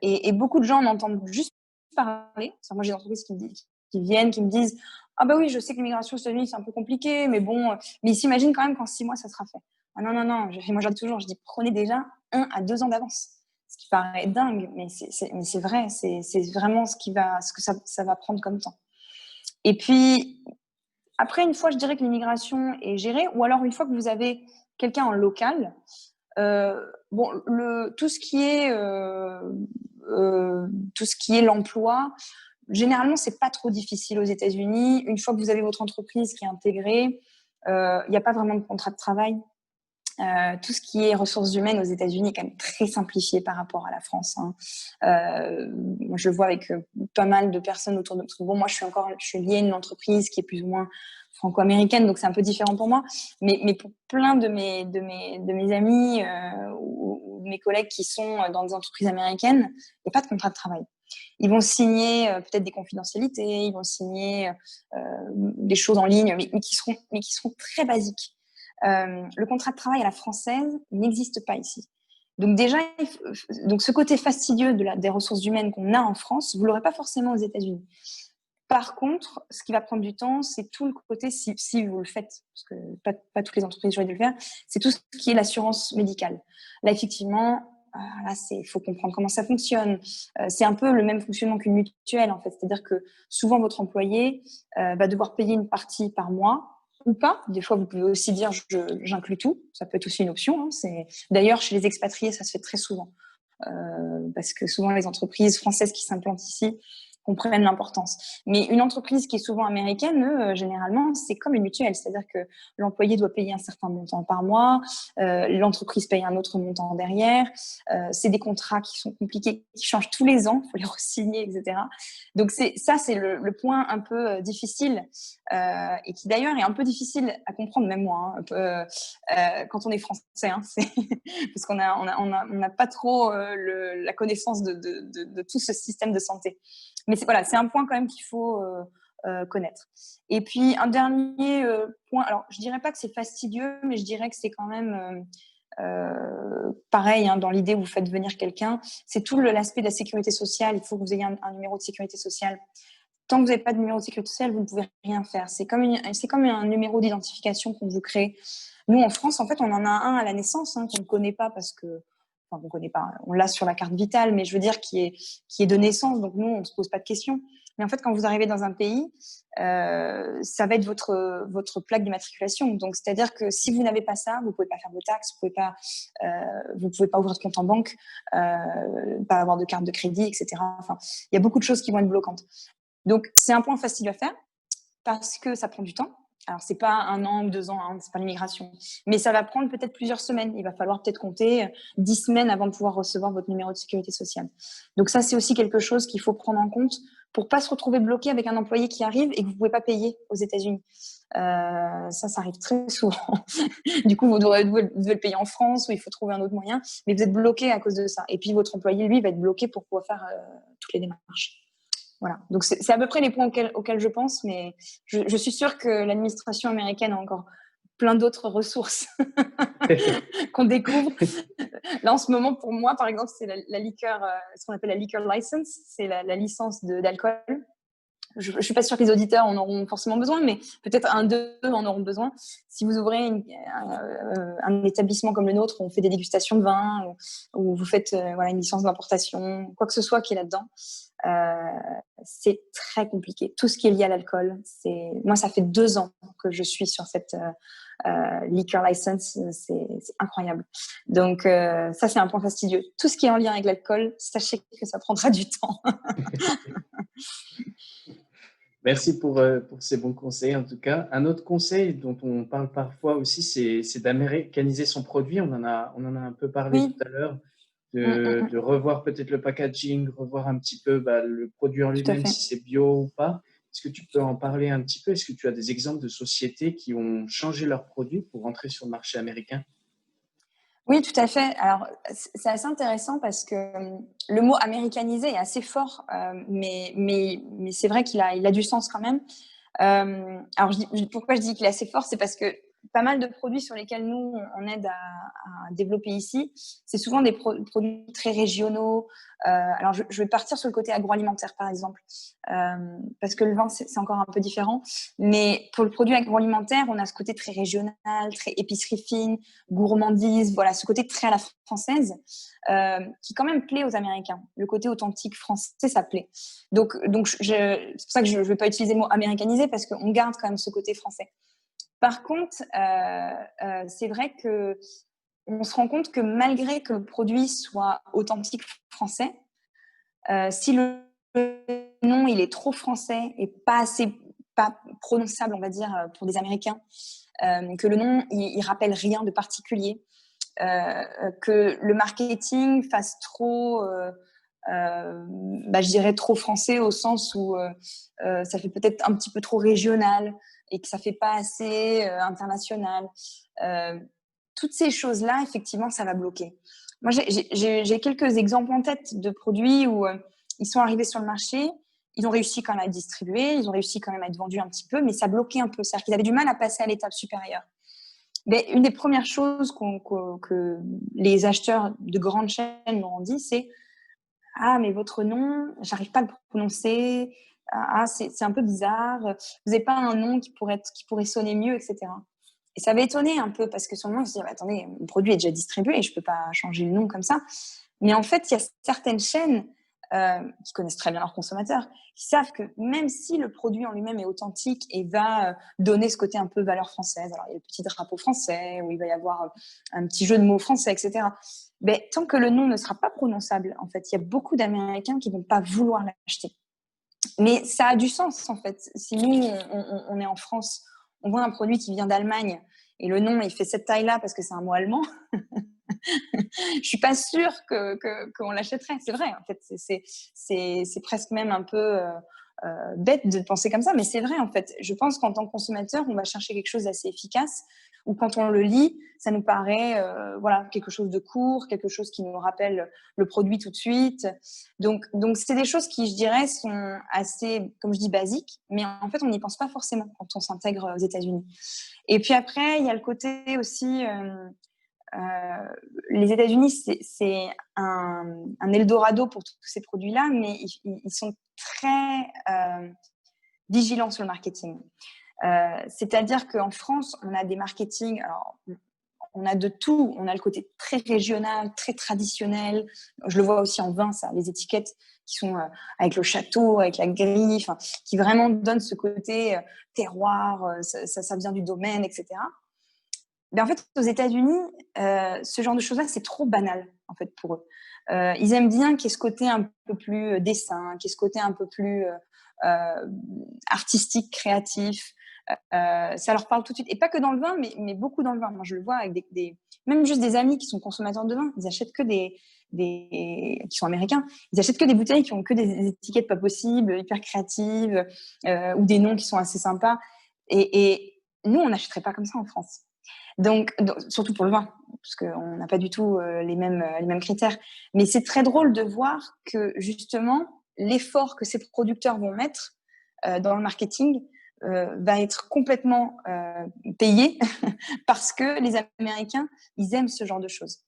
Et beaucoup de gens en entendent juste parler. Moi, j'ai des entreprises qui viennent, qui me disent « Ah bah oui, je sais que l'immigration aux États-Unis, c'est un peu compliqué, mais bon, mais ils s'imaginent quand même qu'en 6 mois, ça sera fait. » Ah non. Moi, je dis toujours, prenez déjà 1 à 2 ans d'avance. Ce qui paraît dingue, mais c'est vrai, c'est vraiment ce que ça va prendre comme temps. Et puis, après, une fois, je dirais que l'immigration est gérée, ou alors une fois que vous avez quelqu'un en local, tout ce qui est l'emploi, généralement, c'est pas trop difficile aux États-Unis. Une fois que vous avez votre entreprise qui est intégrée, il n'y a pas vraiment de contrat de travail. Tout ce qui est ressources humaines aux États-Unis est quand même très simplifié par rapport à la France. Hein. Moi, je le vois avec pas mal de personnes autour de moi. Bon, moi, je suis liée à une entreprise qui est plus ou moins franco-américaine, donc c'est un peu différent pour moi. Mais pour plein de mes amis ou de mes collègues qui sont dans des entreprises américaines, il n'y a pas de contrat de travail. Ils vont signer peut-être des confidentialités, ils vont signer des choses en ligne, mais qui seront très basiques. Le contrat de travail à la française n'existe pas ici. Donc déjà, donc ce côté fastidieux des ressources humaines qu'on a en France, vous l'aurez pas forcément aux États-Unis. Par contre, ce qui va prendre du temps, c'est tout le côté, si vous le faites, parce que pas toutes les entreprises auraient dû le faire, c'est tout ce qui est l'assurance médicale. Là, effectivement, faut comprendre comment ça fonctionne. C'est un peu le même fonctionnement qu'une mutuelle, en fait. C'est-à-dire que souvent, votre employé va devoir payer une partie par mois, ou pas. Des fois, vous pouvez aussi dire j'inclus tout. Ça peut être aussi une option. Hein. D'ailleurs, chez les expatriés, ça se fait très souvent. Parce que souvent, les entreprises françaises qui s'implantent ici comprennent l'importance. Mais une entreprise qui est souvent américaine, généralement, c'est comme une mutuelle. C'est-à-dire que l'employé doit payer un certain montant par mois, l'entreprise paye un autre montant derrière. C'est des contrats qui sont compliqués, qui changent tous les ans, il faut les re-signer, etc. Donc c'est le point un peu difficile et qui d'ailleurs est un peu difficile à comprendre, même moi, hein, quand on est français. Hein, parce qu'on n'a pas trop la connaissance de tout ce système de santé. Mais c'est un point quand même qu'il faut connaître. Et puis, un dernier point, alors je dirais pas que c'est fastidieux, mais je dirais que c'est quand même pareil, hein, dans l'idée où vous faites venir quelqu'un, c'est tout l'aspect de la sécurité sociale. Il faut que vous ayez un numéro de sécurité sociale. Tant que vous n'avez pas de numéro de sécurité sociale, vous ne pouvez rien faire. C'est comme un numéro d'identification qu'on vous crée. Nous, en France, en fait, on en a un à la naissance qu'on ne connaît pas parce que on connaît pas, on l'a sur la carte vitale, mais je veux dire qui est de naissance, donc nous on se pose pas de questions. Mais en fait, quand vous arrivez dans un pays, ça va être votre plaque d'immatriculation. Donc c'est-à-dire que si vous n'avez pas ça, vous pouvez pas faire vos taxes, vous pouvez pas ouvrir de compte en banque, pas avoir de carte de crédit, etc. Enfin, il y a beaucoup de choses qui vont être bloquantes. Donc c'est un point facile à faire parce que ça prend du temps. Alors, c'est pas 1 an ou 2 ans, hein, c'est pas l'immigration. Mais ça va prendre peut-être plusieurs semaines. Il va falloir peut-être compter 10 semaines avant de pouvoir recevoir votre numéro de sécurité sociale. Donc ça, c'est aussi quelque chose qu'il faut prendre en compte pour pas se retrouver bloqué avec un employé qui arrive et que vous pouvez pas payer aux États-Unis. Ça arrive très souvent. Du coup, vous devez le payer en France ou il faut trouver un autre moyen. Mais vous êtes bloqué à cause de ça. Et puis, votre employé, lui, va être bloqué pour pouvoir faire toutes les démarches. Voilà. Donc, c'est à peu près les points auxquels je pense, mais je suis sûre que l'administration américaine a encore plein d'autres ressources qu'on découvre. Là, en ce moment, pour moi, par exemple, c'est la liqueur, ce qu'on appelle la liquor license, c'est la licence d'alcool. Je ne suis pas sûre que les auditeurs en auront forcément besoin, mais peut-être un d'eux en auront besoin. Si vous ouvrez un établissement comme le nôtre, où on fait des dégustations de vin, ou vous faites une licence d'importation, quoi que ce soit qui est là-dedans, c'est très compliqué. Tout ce qui est lié à l'alcool, moi, ça fait 2 ans que je suis sur cette liquor license, c'est incroyable. Donc, ça, c'est un point fastidieux. Tout ce qui est en lien avec l'alcool, sachez que ça prendra du temps. Merci pour ces bons conseils, en tout cas. Un autre conseil dont on parle parfois aussi, c'est d'américaniser son produit. On en a un peu parlé Oui. tout à l'heure, de revoir peut-être le packaging, revoir un petit peu le produit en Tout à lui-même, fait. si c'est bio ou pas. Est-ce que tu peux en parler un petit peu? Est-ce que tu as des exemples de sociétés qui ont changé leurs produits pour entrer sur le marché américain? Oui, tout à fait. Alors, c'est assez intéressant parce que le mot américanisé est assez fort, mais c'est vrai il a du sens quand même. Alors, pourquoi je dis qu'il est assez fort, c'est parce que pas mal de produits sur lesquels nous, on aide à développer ici, c'est souvent des produits très régionaux. Alors, je vais partir sur le côté agroalimentaire, par exemple, parce que le vin, c'est encore un peu différent. Mais pour le produit agroalimentaire, on a ce côté très régional, très épicerie fine, gourmandise, voilà, ce côté très à la française, qui quand même plaît aux Américains. Le côté authentique français, ça plaît. Donc c'est pour ça que je ne vais pas utiliser le mot américanisé parce qu'on garde quand même ce côté français. Par contre, c'est vrai que on se rend compte que malgré que le produit soit authentique français, si le nom il est trop français et pas prononçable, on va dire, pour des Américains, que le nom il rappelle rien de particulier, que le marketing fasse trop, je dirais trop français au sens où ça fait peut-être un petit peu trop régional et que ça fait pas assez international. Euh, Toutes ces choses-là, effectivement, ça va bloquer. Moi, j'ai quelques exemples en tête de produits où ils sont arrivés sur le marché, ils ont réussi quand même à être distribués, ils ont réussi quand même à être vendus un petit peu, mais ça bloquait un peu. C'est-à-dire qu'ils avaient du mal à passer à l'étape supérieure. Mais une des premières choses que les acheteurs de grandes chaînes m'ont dit, c'est ah, mais votre nom, j'arrive pas à le prononcer. Ah, c'est un peu bizarre. Vous n'avez pas un nom qui pourrait sonner mieux, etc. Et ça avait étonné un peu parce que sur le moment, je me suis dit, attendez, mon produit est déjà distribué et je peux pas changer le nom comme ça. Mais en fait, il y a certaines chaînes qui connaissent très bien leurs consommateurs, qui savent que même si le produit en lui-même est authentique et va donner ce côté un peu valeur française, alors il y a le petit drapeau français, où il va y avoir un petit jeu de mots français, etc. Mais tant que le nom ne sera pas prononçable, en fait, il y a beaucoup d'Américains qui vont pas vouloir l'acheter. Mais ça a du sens, en fait. Si nous, on est en France, on voit un produit qui vient d'Allemagne et le nom, il fait cette taille-là parce que c'est un mot allemand, je suis pas sûre qu'on l'achèterait. C'est vrai, en fait, c'est presque même un peu bête de penser comme ça, mais c'est vrai, en fait. Je pense qu'en tant que consommateur, on va chercher quelque chose d'assez efficace, ou quand on le lit, ça nous paraît voilà, quelque chose de court, quelque chose qui nous rappelle le produit tout de suite. Donc c'est des choses qui, je dirais, sont assez, comme je dis, basiques, mais en fait, on n'y pense pas forcément quand on s'intègre aux États-Unis. Et puis après, il y a le côté aussi les États-Unis, c'est un Eldorado pour tous ces produits-là, mais ils sont très vigilants sur le marketing. C'est-à-dire qu'en France, on a des marketings, alors, on a de tout. On a le côté très régional, très traditionnel. Je le vois aussi en vin, ça, les étiquettes qui sont avec le château, avec la grille, qui vraiment donnent ce côté terroir, ça vient du domaine, etc. Mais en fait, aux États-Unis, ce genre de choses-là, c'est trop banal, en fait, pour eux. Ils aiment bien qu'il y ait ce côté un peu plus dessin, qu'il y ait ce côté un peu plus artistique, créatif. Ça leur parle tout de suite. Et pas que dans le vin, mais beaucoup dans le vin. Moi, je le vois avec même juste des amis qui sont consommateurs de vin. Ils achètent que qui sont américains. Ils achètent que des bouteilles qui ont que des étiquettes pas possibles, hyper créatives, ou des noms qui sont assez sympas. Et nous, on n'achèterait pas comme ça en France. Donc, surtout pour le vin, parce qu'on n'a pas du tout les mêmes critères. Mais c'est très drôle de voir que justement, l'effort que ces producteurs vont mettre dans le marketing va être complètement payé parce que les Américains, ils aiment ce genre de choses.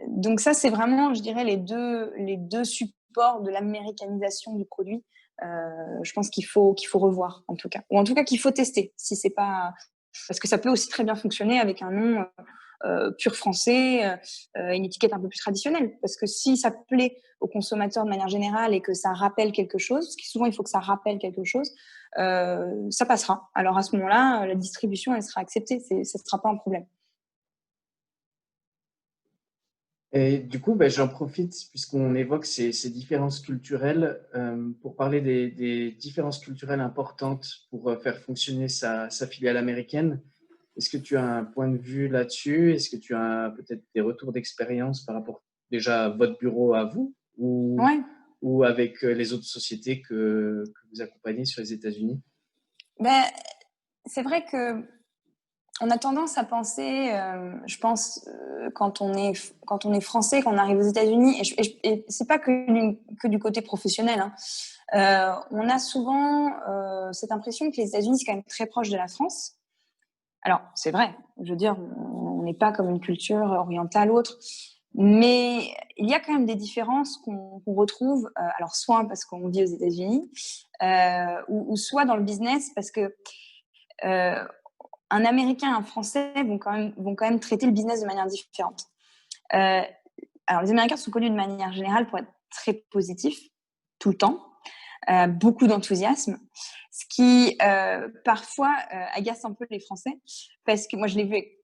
Donc ça, c'est vraiment, je dirais, les deux supports de l'américanisation du produit. Je pense qu'il faut revoir, en tout cas. Ou en tout cas, qu'il faut tester, si c'est pas... Parce que ça peut aussi très bien fonctionner avec un nom pur français, une étiquette un peu plus traditionnelle. Parce que si ça plaît aux consommateurs de manière générale et que ça rappelle quelque chose, parce que souvent il faut que ça rappelle quelque chose, ça passera. Alors à ce moment-là, la distribution, elle sera acceptée, ça ne sera pas un problème. Et du coup, j'en profite puisqu'on évoque ces différences culturelles pour parler des différences culturelles importantes pour faire fonctionner sa filiale américaine. Est-ce que tu as un point de vue là-dessus? Est-ce que tu as peut-être des retours d'expérience par rapport déjà à votre bureau à vous Ouais. ou avec les autres sociétés que vous accompagnez sur les États-Unis? Ben, c'est vrai que on a tendance à penser, je pense, quand on est français, quand on arrive aux États-Unis, et c'est pas que du côté professionnel, hein. On a souvent cette impression que les États-Unis, c'est quand même très proche de la France. Alors, c'est vrai, je veux dire, on n'est pas comme une culture orientale ou autre, mais il y a quand même des différences qu'on retrouve, alors soit parce qu'on vit aux États-Unis, ou soit dans le business parce que euh, un Américain et un Français vont quand même traiter le business de manière différente. Euh, alors, les Américains sont connus de manière générale pour être très positifs, tout le temps, beaucoup d'enthousiasme, ce qui parfois agace un peu les Français, parce que moi je l'ai vu avec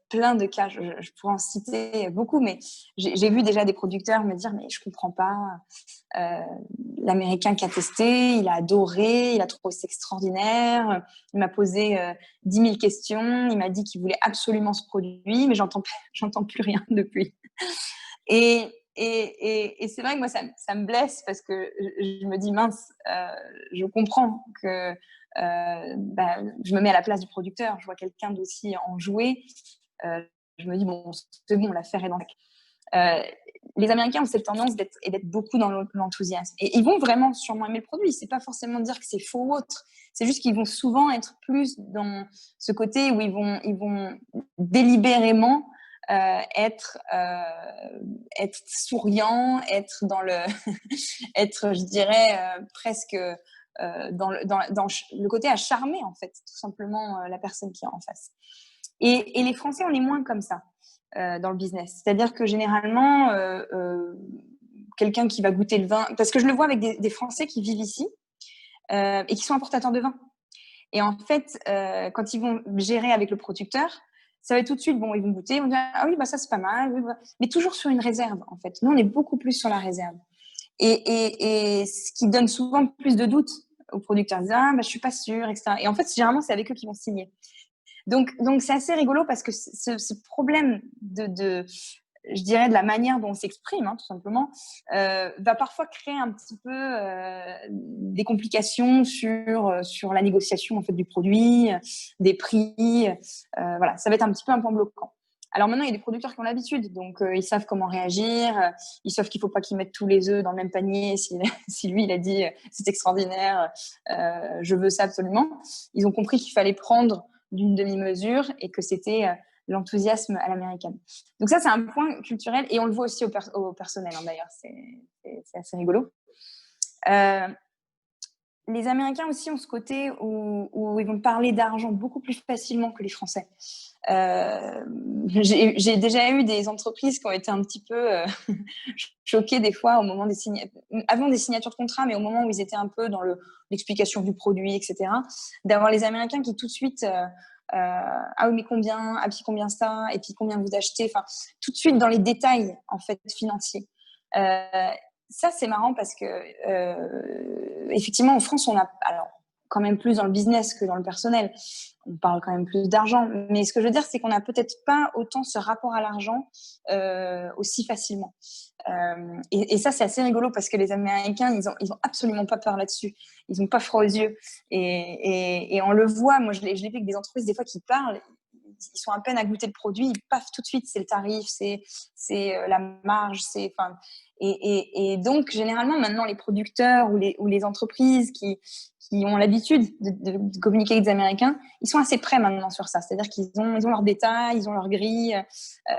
plein de cas, je pourrais en citer beaucoup, mais j'ai vu déjà des producteurs me dire mais je comprends pas, euh, l'Américain qui a testé, il a adoré, il a trouvé ça extraordinaire, il m'a posé 10 000 questions, il m'a dit qu'il voulait absolument ce produit, mais j'entends plus rien depuis. Et c'est vrai que moi, ça me blesse parce que je me dis, mince, je comprends que je me mets à la place du producteur. Je vois quelqu'un d'aussi enjoué. Je me dis, bon, c'est bon, l'affaire est dans le sac. Les Américains ont cette tendance d'être beaucoup dans l'enthousiasme. Et ils vont vraiment sûrement aimer le produit. C'est pas forcément dire que c'est faux ou autre. C'est juste qu'ils vont souvent être plus dans ce côté où ils vont délibérément être souriant, être dans le, être, je dirais, presque dans le côté à charmer, en fait, tout simplement la personne qui est en face. Et les Français, on est moins comme ça dans le business. C'est-à-dire que généralement, quelqu'un qui va goûter le vin, parce que je le vois avec des Français qui vivent ici et qui sont importateurs de vin. Et en fait, quand ils vont gérer avec le producteur, ça va être tout de suite, bon, ils vont goûter, ils vont dire, ah oui, bah ça c'est pas mal, oui, bah. Mais toujours sur une réserve, en fait. Nous, on est beaucoup plus sur la réserve. Et ce qui donne souvent plus de doutes aux producteurs. Ils disent, ah, bah, je suis pas sûre, etc. Et en fait, généralement, c'est avec eux qu'ils vont signer. Donc c'est assez rigolo parce que ce problème je dirais, de la manière dont on s'exprime, hein, tout simplement, va parfois créer un petit peu des complications sur la négociation en fait du produit, des prix. Voilà, ça va être un petit peu un point bloquant. Alors maintenant, il y a des producteurs qui ont l'habitude, donc ils savent comment réagir, ils savent qu'il ne faut pas qu'ils mettent tous les œufs dans le même panier. Si lui, il a dit c'est extraordinaire, je veux ça absolument. Ils ont compris qu'il fallait prendre d'une demi-mesure et que c'était l'enthousiasme à l'américaine. Donc ça, c'est un point culturel et on le voit aussi au personnel, hein, d'ailleurs. C'est assez rigolo. Les Américains aussi ont ce côté où ils vont parler d'argent beaucoup plus facilement que les Français. J'ai déjà eu des entreprises qui ont été un petit peu choquées des fois au moment avant des signatures de contrat, mais au moment où ils étaient un peu dans l'explication du produit, etc., d'avoir les Américains qui tout de suite ah oui mais combien, ah puis combien ça, et puis combien vous achetez, enfin tout de suite dans les détails en fait financiers. Ça c'est marrant parce que effectivement en France on a alors quand même plus dans le business que dans le personnel, on parle quand même plus d'argent, mais ce que je veux dire c'est qu'on n'a peut-être pas autant ce rapport à l'argent aussi facilement. Et ça c'est assez rigolo parce que les Américains ils ont absolument pas peur là-dessus, ils n'ont pas froid aux yeux et on le voit. Moi je l'ai vu avec des entreprises des fois qui parlent, ils sont à peine à goûter le produit, ils paf tout de suite c'est le tarif, c'est la marge, c'est enfin et donc généralement maintenant les producteurs ou les entreprises qui ont l'habitude de communiquer avec des Américains, ils sont assez prêts maintenant sur ça. C'est-à-dire qu'ils ont leurs détails, ils ont leurs grilles,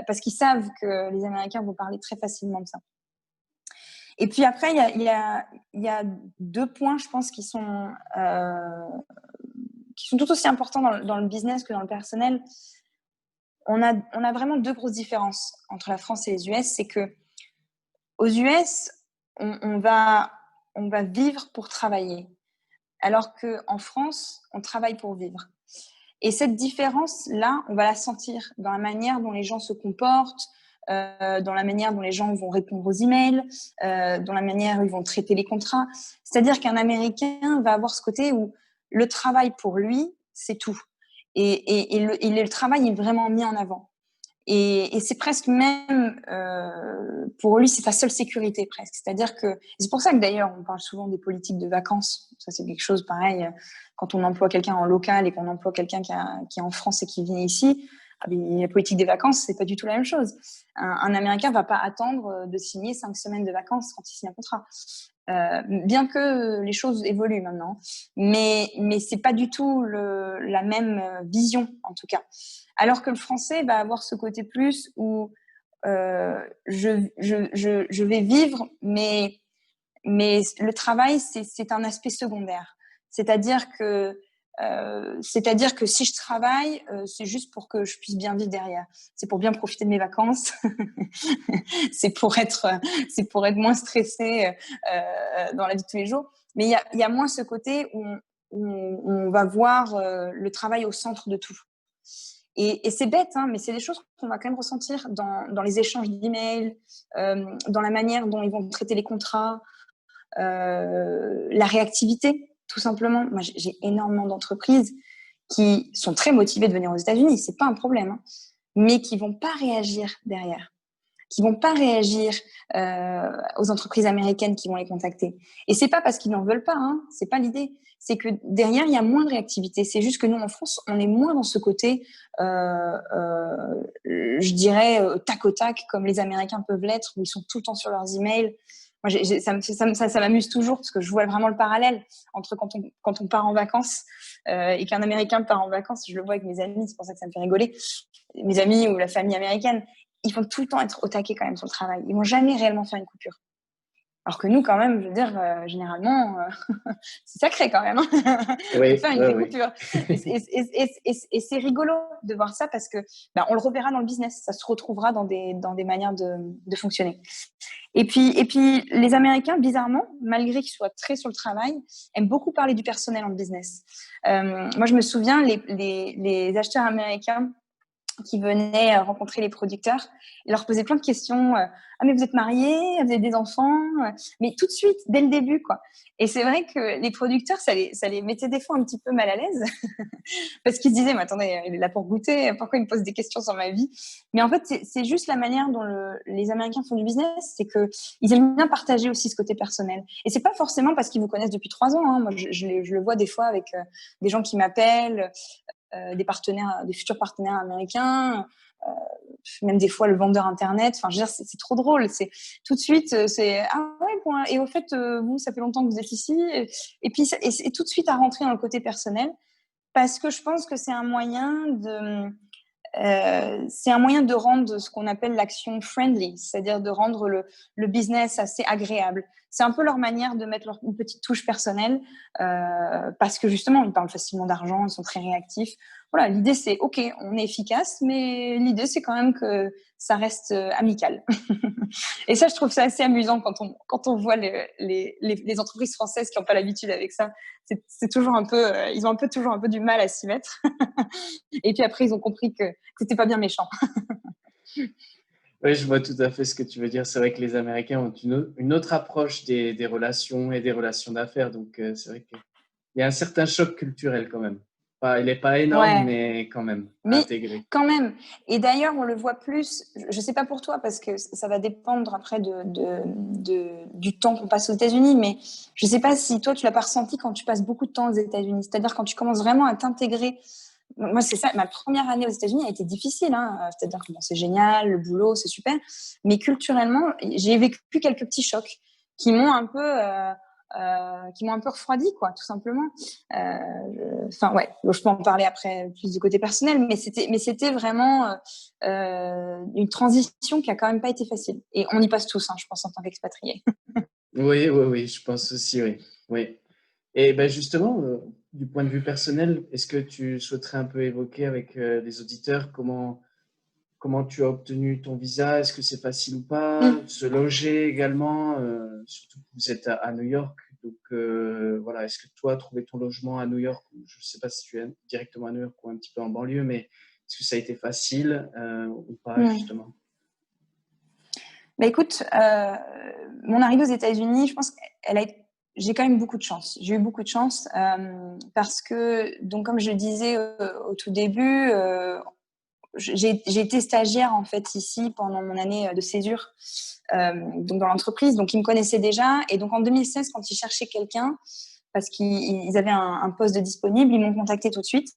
parce qu'ils savent que les Américains vont parler très facilement de ça. Et puis après, il y a deux points, je pense, qui sont tout aussi importants dans le business que dans le personnel. on a vraiment deux grosses différences entre la France et les US. C'est que aux US, on va vivre pour travailler, alors qu'en France, on travaille pour vivre. Et cette différence-là, on va la sentir dans la manière dont les gens se comportent, dans la manière dont les gens vont répondre aux emails, dans la manière où ils vont traiter les contrats. C'est-à-dire qu'un Américain va avoir ce côté où le travail pour lui, c'est tout. Et le travail est vraiment mis en avant. Et c'est presque même, pour lui, c'est sa seule sécurité presque. C'est-à-dire que, c'est pour ça que d'ailleurs, on parle souvent des politiques de vacances. Ça, c'est quelque chose pareil, quand on emploie quelqu'un en local et qu'on emploie quelqu'un qui est en France et qui vient ici, la politique des vacances, c'est pas du tout la même chose. Un Américain va pas attendre de signer 5 semaines de vacances quand il signe un contrat. Bien que les choses évoluent maintenant, mais c'est pas du tout la même vision en tout cas. Alors que le français va avoir ce côté plus où je vais vivre, mais le travail c'est un aspect secondaire. C'est-à-dire que si je travaille, c'est juste pour que je puisse bien vivre derrière. C'est pour bien profiter de mes vacances. c'est pour être moins stressée dans la vie de tous les jours. Mais il y a moins ce côté où on va voir le travail au centre de tout. Et c'est bête, hein, mais c'est des choses qu'on va quand même ressentir dans les échanges d'emails, dans la manière dont ils vont traiter les contrats, la réactivité, tout simplement. Moi, j'ai énormément d'entreprises qui sont très motivées de venir aux États-Unis, c'est pas un problème, hein, mais qui vont pas réagir derrière, qui vont pas réagir aux entreprises américaines qui vont les contacter. Et c'est pas parce qu'ils n'en veulent pas, hein, c'est pas l'idée. C'est que derrière, il y a moins de réactivité. C'est juste que nous, en France, on est moins dans ce côté, je dirais, tac au tac, comme les Américains peuvent l'être, où ils sont tout le temps sur leurs emails. Moi, ça m'amuse toujours parce que je vois vraiment le parallèle entre quand on part en vacances et qu'un Américain part en vacances. Je le vois avec mes amis, c'est pour ça que ça me fait rigoler. Mes amis ou la famille américaine, ils vont tout le temps être au taquet quand même sur le travail. Ils vont jamais réellement faire une coupure. Alors que nous, quand même, je veux dire, généralement, c'est sacré quand même de faire une vraie coupure. Et c'est rigolo de voir ça parce que on le reverra dans le business. Ça se retrouvera dans des manières de fonctionner. Et puis, les Américains, bizarrement, malgré qu'ils soient très sur le travail, aiment beaucoup parler du personnel en business. Moi, je me souviens, les acheteurs américains qui venaient rencontrer les producteurs et leur posaient plein de questions. Ah, mais vous êtes mariés, vous avez des enfants, mais tout de suite, dès le début, quoi. Et c'est vrai que les producteurs, ça les mettait des fois un petit peu mal à l'aise parce qu'ils se disaient, mais attendez, il est là pour goûter, pourquoi il me pose des questions sur ma vie? Mais en fait, c'est juste la manière dont les Américains font du business, c'est que ils aiment bien partager aussi ce côté personnel. Et c'est pas forcément parce qu'ils vous connaissent depuis 3 ans. Hein. Moi, je le vois des fois avec des gens qui m'appellent, des futurs partenaires américains, même des fois le vendeur internet. Enfin, je veux dire, c'est trop drôle. C'est tout de suite, c'est ah ouais, bon, et au fait, vous, ça fait longtemps que vous êtes ici, et puis et tout de suite à rentrer dans le côté personnel, parce que je pense que c'est un moyen de rendre ce qu'on appelle l'action friendly, c'est-à-dire de rendre le business assez agréable. C'est un peu leur manière de mettre une petite touche personnelle parce que justement, ils parlent facilement d'argent, ils sont très réactifs. Voilà, l'idée c'est OK, on est efficace, mais l'idée c'est quand même que ça reste amical. Et ça, je trouve ça assez amusant quand on voit les entreprises françaises qui n'ont pas l'habitude avec ça. C'est toujours un peu, ils ont toujours un peu du mal à s'y mettre. Et puis après, ils ont compris que c'était pas bien méchant. Oui, je vois tout à fait ce que tu veux dire. C'est vrai que les Américains ont une autre approche des relations et des relations d'affaires. Donc, c'est vrai qu'il y a un certain choc culturel quand même. Il n'est pas énorme, Ouais. mais quand même, à Mais intégrer. quand même. Et d'ailleurs, on le voit plus, je ne sais pas pour toi, parce que ça va dépendre après du temps qu'on passe aux États-Unis, mais je ne sais pas si toi, tu l'as pas ressenti quand tu passes beaucoup de temps aux États-Unis. C'est-à-dire quand tu commences vraiment à t'intégrer. Moi, c'est ça, ma première année aux États-Unis a été difficile. Hein. C'est-à-dire que bon, c'est génial, le boulot, c'est super. Mais culturellement, j'ai vécu quelques petits chocs qui m'ont un peu refroidi, quoi, tout simplement. Enfin, ouais, je peux en parler après plus du côté personnel, mais c'était vraiment une transition qui a quand même pas été facile. Et on y passe tous, hein, je pense, en tant qu'expatriés. Oui, oui, oui, je pense aussi, oui. Oui. Et ben justement, du point de vue personnel, est-ce que tu souhaiterais un peu évoquer avec les auditeurs comment comment tu as obtenu ton visa? Est-ce que c'est facile ou pas? Mm. Se loger également, surtout que vous êtes à New York. Donc voilà, est-ce que toi, trouver ton logement à New York, je ne sais pas si tu es directement à New York ou un petit peu en banlieue, mais est-ce que ça a été facile ou pas justement? Bah écoute, mon arrivée aux États-Unis, je pense j'ai quand même beaucoup de chance. J'ai eu beaucoup de chance parce que, donc comme je le disais au tout début, j'ai été stagiaire en fait ici pendant mon année de césure, donc dans l'entreprise. Donc ils me connaissaient déjà, et donc en 2016, quand ils cherchaient quelqu'un, parce qu'ils avaient un poste de disponible, ils m'ont contacté tout de suite.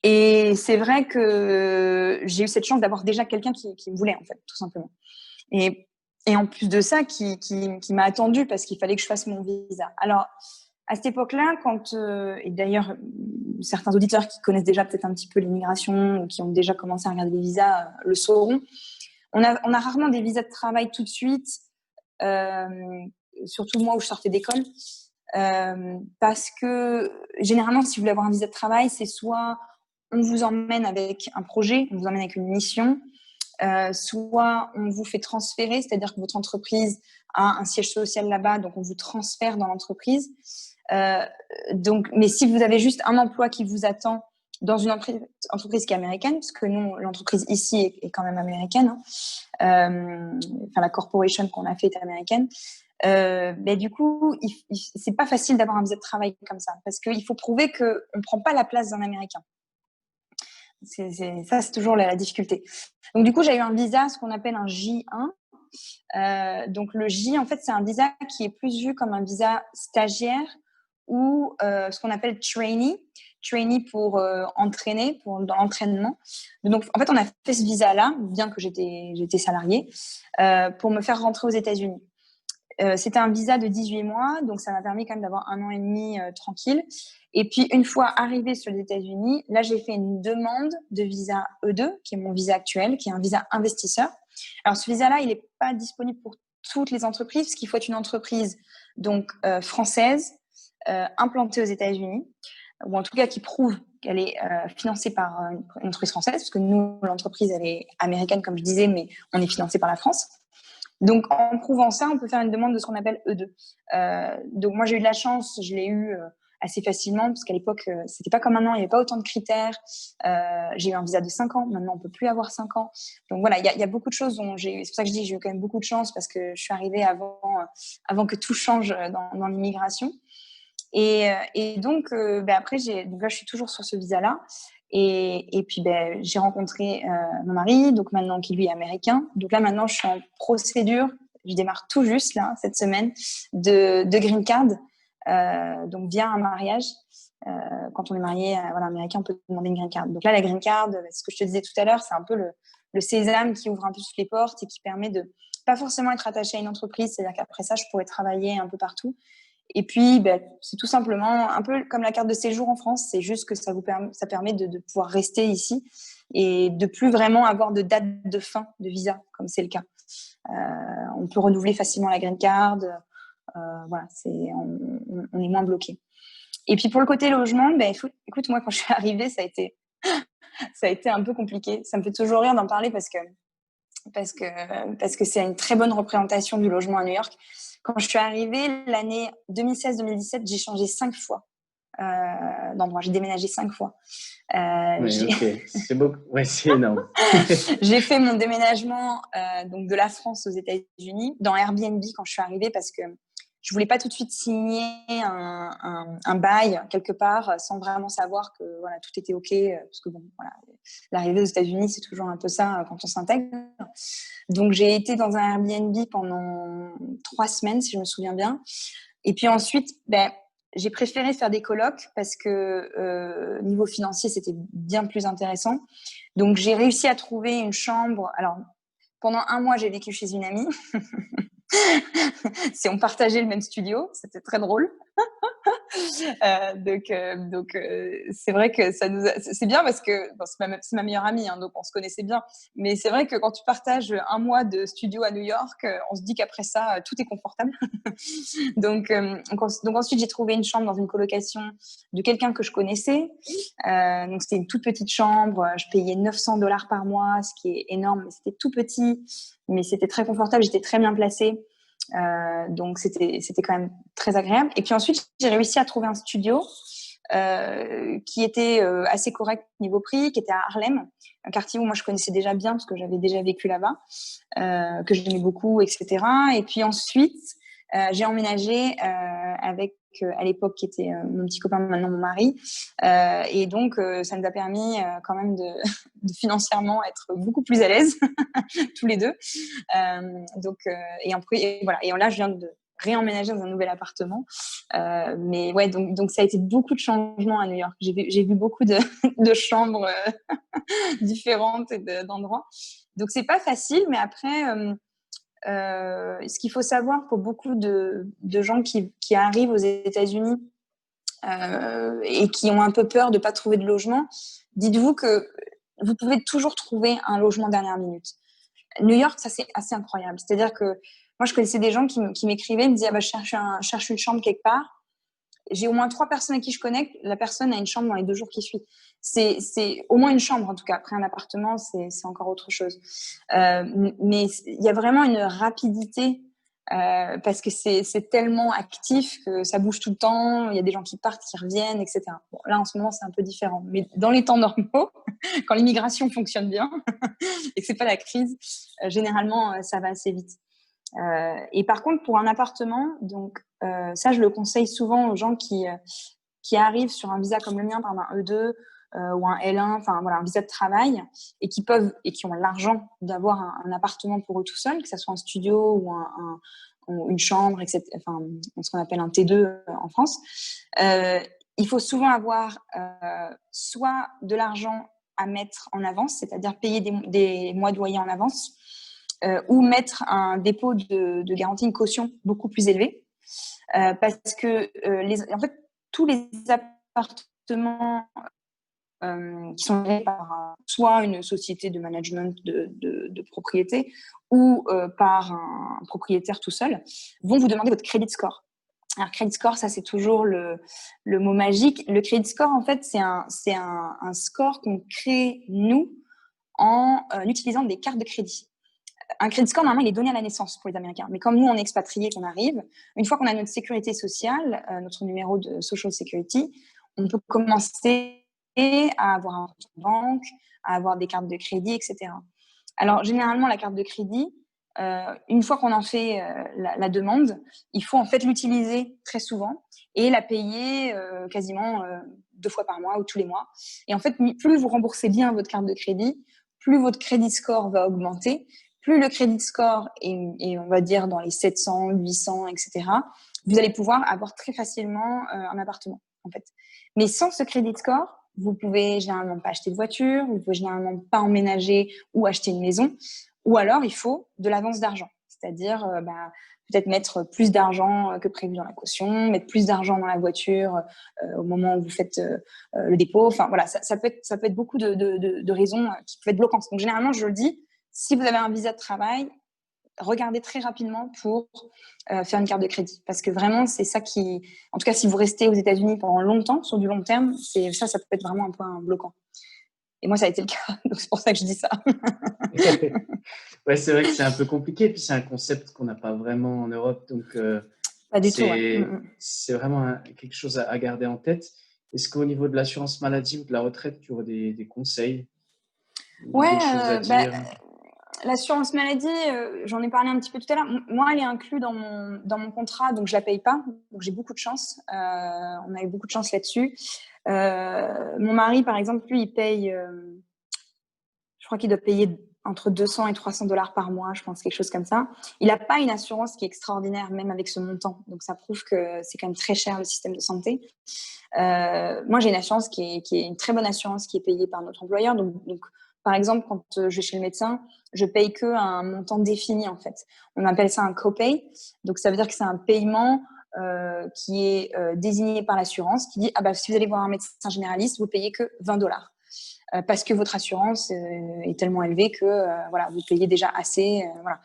Et c'est vrai que j'ai eu cette chance d'avoir déjà quelqu'un qui me voulait, en fait, tout simplement. Et en plus de ça, qui m'a attendu parce qu'il fallait que je fasse mon visa. Alors, à cette époque-là, et d'ailleurs, certains auditeurs qui connaissent déjà peut-être un petit peu l'immigration ou qui ont déjà commencé à regarder les visas le sauront, on a rarement des visas de travail tout de suite, surtout moi où je sortais d'école, parce que généralement, si vous voulez avoir un visa de travail, c'est soit on vous emmène avec un projet, on vous emmène avec une mission, soit on vous fait transférer, c'est-à-dire que votre entreprise a un siège social là-bas, donc on vous transfère dans l'entreprise. Mais si vous avez juste un emploi qui vous attend dans une entreprise qui est américaine, parce que nous, l'entreprise ici est quand même américaine, la corporation qu'on a fait est américaine, mais du coup, c'est pas facile d'avoir un visa de travail comme ça, parce qu'il faut prouver qu'on ne prend pas la place d'un Américain. Ça, c'est toujours la difficulté. Donc, du coup, j'ai eu un visa, ce qu'on appelle un J1. Donc, le J, en fait, c'est un visa qui est plus vu comme un visa stagiaire ou ce qu'on appelle trainee. Trainee pour entraîner, dans l'entraînement. Donc, en fait, on a fait ce visa-là, bien que j'étais salariée, pour me faire rentrer aux États-Unis. C'était un visa de 18 mois, donc ça m'a permis quand même d'avoir 1 an et demi tranquille. Et puis, une fois arrivée sur les États-Unis, là, j'ai fait une demande de visa E2, qui est mon visa actuel, qui est un visa investisseur. Alors, ce visa-là, il n'est pas disponible pour toutes les entreprises, parce qu'il faut être une entreprise donc française, implantée aux États-Unis, ou en tout cas qui prouve qu'elle est financée par une entreprise française, parce que nous, l'entreprise, elle est américaine, comme je disais, mais on est financé par la France. Donc, en prouvant ça, on peut faire une demande de ce qu'on appelle E2. Donc, moi, j'ai eu de la chance, je l'ai eu assez facilement, parce qu'à l'époque, c'était pas comme maintenant, il n'y avait pas autant de critères. J'ai eu un visa de 5 ans, maintenant, on peut plus avoir 5 ans. Donc, voilà, il y a beaucoup de choses dont c'est pour ça que je dis que j'ai eu quand même beaucoup de chance, parce que je suis arrivée avant que tout change dans l'immigration. Et donc, après, donc là, je suis toujours sur ce visa-là. Et puis, j'ai rencontré mon mari, donc maintenant qui lui est américain. Donc là, maintenant, je suis en procédure. Je démarre tout juste, là, cette semaine, de green card. Donc, via un mariage. Quand on est marié, américain, on peut demander une green card. Donc là, la green card, ce que je te disais tout à l'heure, c'est un peu le sésame qui ouvre un peu toutes les portes et qui permet de pas forcément être attaché à une entreprise. C'est-à-dire qu'après ça, je pourrais travailler un peu partout. Et puis, c'est tout simplement un peu comme la carte de séjour en France. C'est juste que ça permet de pouvoir rester ici et de plus vraiment avoir de date de fin de visa, comme c'est le cas. On peut renouveler facilement la green card. On est moins bloqué. Et puis, pour le côté logement, écoute, moi, quand je suis arrivée, ça a été un peu compliqué. Ça me fait toujours rire d'en parler parce que c'est une très bonne représentation du logement à New York. Quand je suis arrivée, l'année 2016-2017, j'ai changé 5 fois d'endroit. J'ai déménagé 5 fois. Ok. C'est beaucoup. Ouais, c'est énorme. J'ai fait mon déménagement donc de la France aux États-Unis dans Airbnb quand je suis arrivée parce que je voulais pas tout de suite signer un bail quelque part sans vraiment savoir que tout était ok, parce que l'arrivée aux États-Unis, c'est toujours un peu ça quand on s'intègre. Donc j'ai été dans un Airbnb pendant 3 semaines, si je me souviens bien. Et puis ensuite, j'ai préféré faire des colocs parce que niveau financier, c'était bien plus intéressant. Donc j'ai réussi à trouver une chambre. Alors pendant 1 mois, j'ai vécu chez une amie. On partageait le même studio, c'était très drôle. C'est vrai que c'est bien parce que bon, c'est ma meilleure amie, hein, donc on se connaissait bien. Mais c'est vrai que quand tu partages un mois de studio à New York, on se dit qu'après ça, tout est confortable. Donc ensuite, j'ai trouvé une chambre dans une colocation de quelqu'un que je connaissais. Donc c'était une toute petite chambre. Je payais $900 par mois, ce qui est énorme, mais c'était tout petit. Mais c'était très confortable. J'étais très bien placée. Donc c'était quand même très agréable. Et puis ensuite, j'ai réussi à trouver un studio qui était assez correct niveau prix, qui était à Harlem, un quartier où moi je connaissais déjà bien parce que j'avais déjà vécu là-bas, que j'aimais beaucoup, etc. Et puis ensuite, j'ai emménagé avec à l'époque qui était mon petit copain, maintenant mon mari, et donc ça nous a permis quand même de financièrement être beaucoup plus à l'aise tous les deux. Et voilà. Et là, je viens de réemménager dans un nouvel appartement. Mais ouais, donc ça a été beaucoup de changements à New York. J'ai vu beaucoup de chambres différentes et d'endroits. Donc c'est pas facile, mais après, ce qu'il faut savoir pour beaucoup de gens qui arrivent aux États-Unis et qui ont un peu peur de pas trouver de logement, dites-vous que vous pouvez toujours trouver un logement dernière minute. New York, ça c'est assez incroyable. C'est-à-dire que moi, je connaissais des gens qui m'écrivaient, me disaient ah, bah, je cherche une chambre quelque part. J'ai au moins 3 personnes à qui je connecte. La personne a une chambre dans les 2 jours qui suivent. C'est au moins une chambre en tout cas. Après un appartement, c'est encore autre chose. Mais il y a vraiment une rapidité parce que c'est tellement actif que ça bouge tout le temps. Il y a des gens qui partent, qui reviennent, etc. Bon, là en ce moment c'est un peu différent. Mais dans les temps normaux, quand l'immigration fonctionne bien et que c'est pas la crise, généralement ça va assez vite. Et par contre, pour un appartement, donc ça, je le conseille souvent aux gens qui arrivent sur un visa comme le mien, par exemple un E2 ou un L1, enfin voilà, un visa de travail, et qui ont l'argent d'avoir un appartement pour eux tout seuls, que ce soit un studio ou une chambre, etc. Enfin, ce qu'on appelle un T2 en France. Il faut souvent avoir soit de l'argent à mettre en avance, c'est-à-dire payer des mois de loyer en avance, ou mettre un dépôt de garantie, une caution beaucoup plus élevée. Parce que en fait, tous les appartements qui sont gérés par soit une société de management de propriété ou par un propriétaire tout seul, vont vous demander votre credit score. Alors, credit score, ça, c'est toujours le mot magique. Le credit score, en fait, c'est un score qu'on crée, nous, en utilisant des cartes de crédit. Un credit score, normalement, il est donné à la naissance pour les Américains. Mais comme nous, on est expatriés, qu'on arrive, une fois qu'on a notre sécurité sociale, notre numéro de Social Security, on peut commencer à avoir un compte en banque, à avoir des cartes de crédit, etc. Alors, généralement, la carte de crédit, une fois qu'on en fait la demande, il faut en fait l'utiliser très souvent et la payer quasiment 2 fois par mois ou tous les mois. Et en fait, plus vous remboursez bien votre carte de crédit, plus votre credit score va augmenter. Plus le credit score est, on va dire, dans les 700, 800, etc., vous allez pouvoir avoir très facilement un appartement, en fait. Mais sans ce credit score, vous pouvez généralement pas acheter de voiture, vous pouvez généralement pas emménager ou acheter une maison, ou alors il faut de l'avance d'argent, c'est-à-dire peut-être mettre plus d'argent que prévu dans la caution, mettre plus d'argent dans la voiture au moment où vous faites le dépôt. Enfin voilà, ça peut être beaucoup de raisons qui peuvent être bloquantes. Donc généralement, je le dis, si vous avez un visa de travail, regardez très rapidement pour faire une carte de crédit. Parce que vraiment, c'est ça qui... En tout cas, si vous restez aux États-Unis pendant longtemps, sur du long terme, ça peut être vraiment un point bloquant. Et moi, ça a été le cas. Donc, c'est pour ça que je dis ça. Ouais, c'est vrai que c'est un peu compliqué. Puis, c'est un concept qu'on n'a pas vraiment en Europe. Donc, pas du tout, ouais. C'est vraiment quelque chose à garder en tête. Est-ce qu'au niveau de l'assurance maladie ou de la retraite, tu aurais des conseils ou des choses à dire? L'assurance maladie, j'en ai parlé un petit peu tout à l'heure. Moi, elle est inclue dans mon contrat, donc je la paye pas. Donc j'ai beaucoup de chance. On a eu beaucoup de chance là-dessus. Mon mari, par exemple, lui, il paye. Je crois qu'il doit payer entre 200 et 300 dollars par mois, je pense, quelque chose comme ça. Il n'a pas une assurance qui est extraordinaire, même avec ce montant. Donc ça prouve que c'est quand même très cher le système de santé. Moi, j'ai une assurance qui est une très bonne assurance qui est payée par notre employeur. Donc par exemple, quand je vais chez le médecin, je paye que un montant défini en fait. On appelle ça un copay. Donc ça veut dire que c'est un paiement qui est désigné par l'assurance, qui dit si vous allez voir un médecin généraliste, vous payez que $20. Parce que votre assurance est tellement élevée que vous payez déjà assez. Voilà.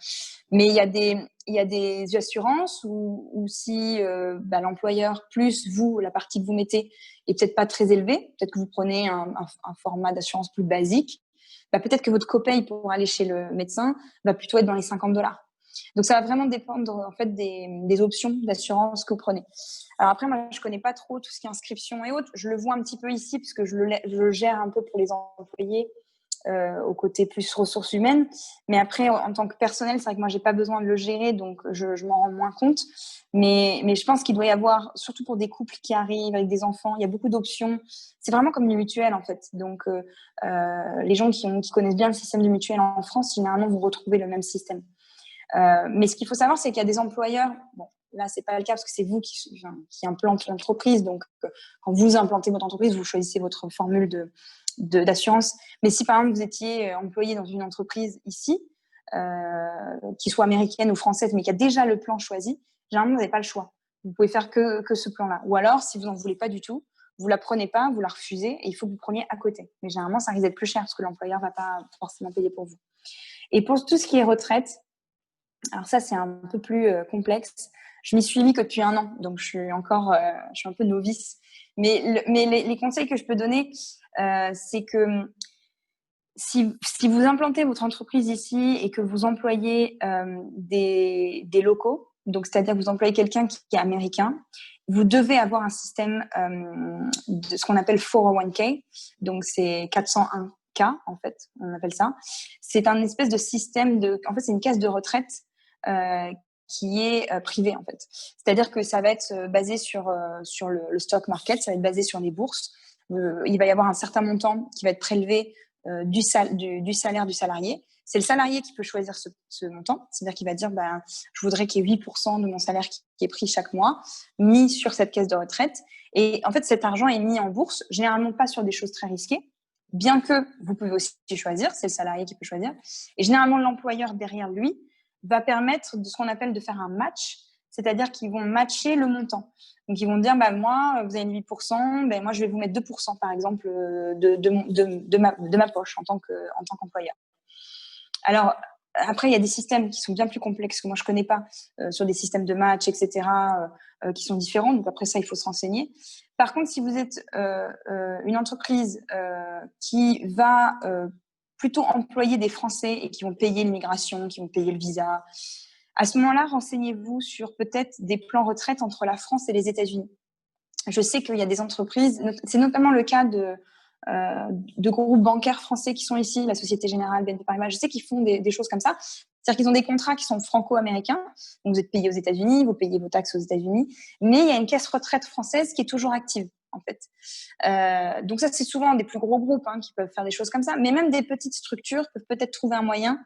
Mais il y a des assurances où si l'employeur plus vous, la partie que vous mettez, est peut-être pas très élevée, peut-être que vous prenez un format d'assurance plus basique, peut-être que votre copay pour aller chez le médecin va plutôt être dans les $50. Donc, ça va vraiment dépendre en fait des options d'assurance que vous prenez. Alors après, moi, je connais pas trop tout ce qui est inscription et autres. Je le vois un petit peu ici parce que je le gère un peu pour les employés au côté plus ressources humaines. Mais après, en tant que personnel, c'est vrai que moi, j'ai pas besoin de le gérer, donc je m'en rends moins compte. Mais je pense qu'il doit y avoir, surtout pour des couples qui arrivent avec des enfants, il y a beaucoup d'options. C'est vraiment comme les mutuelles, en fait. Donc, les gens qui connaissent bien le système de mutuelle en France, généralement, vous retrouvez le même système. Mais ce qu'il faut savoir, c'est qu'il y a des employeurs. Bon, là, c'est pas le cas parce que c'est vous qui implante l'entreprise. Donc, quand vous implantez votre entreprise, vous choisissez votre formule d'assurance. Mais si, par exemple, vous étiez employé dans une entreprise ici, qui soit américaine ou française, mais qui a déjà le plan choisi, généralement, vous n'avez pas le choix. Vous pouvez faire que ce plan-là. Ou alors, si vous n'en voulez pas du tout, vous la prenez pas, vous la refusez et il faut que vous preniez à côté. Mais généralement, ça risque d'être plus cher parce que l'employeur va pas forcément payer pour vous. Et pour tout ce qui est retraite, alors ça, c'est un peu plus complexe. Je m'y suis mis que depuis 1 an, donc je suis un peu novice. Mais les conseils que je peux donner, c'est que si vous implantez votre entreprise ici et que vous employez des locaux, donc c'est-à-dire que vous employez quelqu'un qui est américain, vous devez avoir un système de ce qu'on appelle 401k, donc c'est 401k en fait, on appelle ça. C'est un espèce de système en fait, c'est une caisse de retraite qui est privée en fait. C'est-à-dire que ça va être basé sur le stock market, ça va être basé sur les bourses. Il va y avoir un certain montant qui va être prélevé du salaire du salarié. C'est le salarié qui peut choisir ce montant. C'est-à-dire qu'il va dire je voudrais qu'il y ait 8% de mon salaire qui est pris chaque mois, mis sur cette caisse de retraite. Et en fait, cet argent est mis en bourse, généralement pas sur des choses très risquées, bien que vous pouvez aussi choisir, c'est le salarié qui peut choisir. Et généralement, l'employeur derrière lui va permettre de ce qu'on appelle de faire un match, c'est-à-dire qu'ils vont matcher le montant. Donc, ils vont dire, moi, vous avez 8%, moi, je vais vous mettre 2%, par exemple, de ma poche en tant qu'employeur. Alors, après, il y a des systèmes qui sont bien plus complexes que moi, je ne connais pas, sur des systèmes de match, etc., qui sont différents. Donc, après ça, il faut se renseigner. Par contre, si vous êtes une entreprise qui va plutôt employer des Français et qui vont payer l'immigration, qui vont payer le visa, à ce moment-là, renseignez-vous sur peut-être des plans retraite entre la France et les États-Unis. Je sais qu'il y a des entreprises, c'est notamment le cas de groupes bancaires français qui sont ici, la Société Générale, BNP Paribas. Je sais qu'ils font des choses comme ça. C'est-à-dire qu'ils ont des contrats qui sont franco-américains. Donc, vous êtes payé aux États-Unis, vous payez vos taxes aux États-Unis. Mais il y a une caisse retraite française qui est toujours active, en fait. Donc, ça, c'est souvent des plus gros groupes qui peuvent faire des choses comme ça. Mais même des petites structures peuvent peut-être trouver un moyen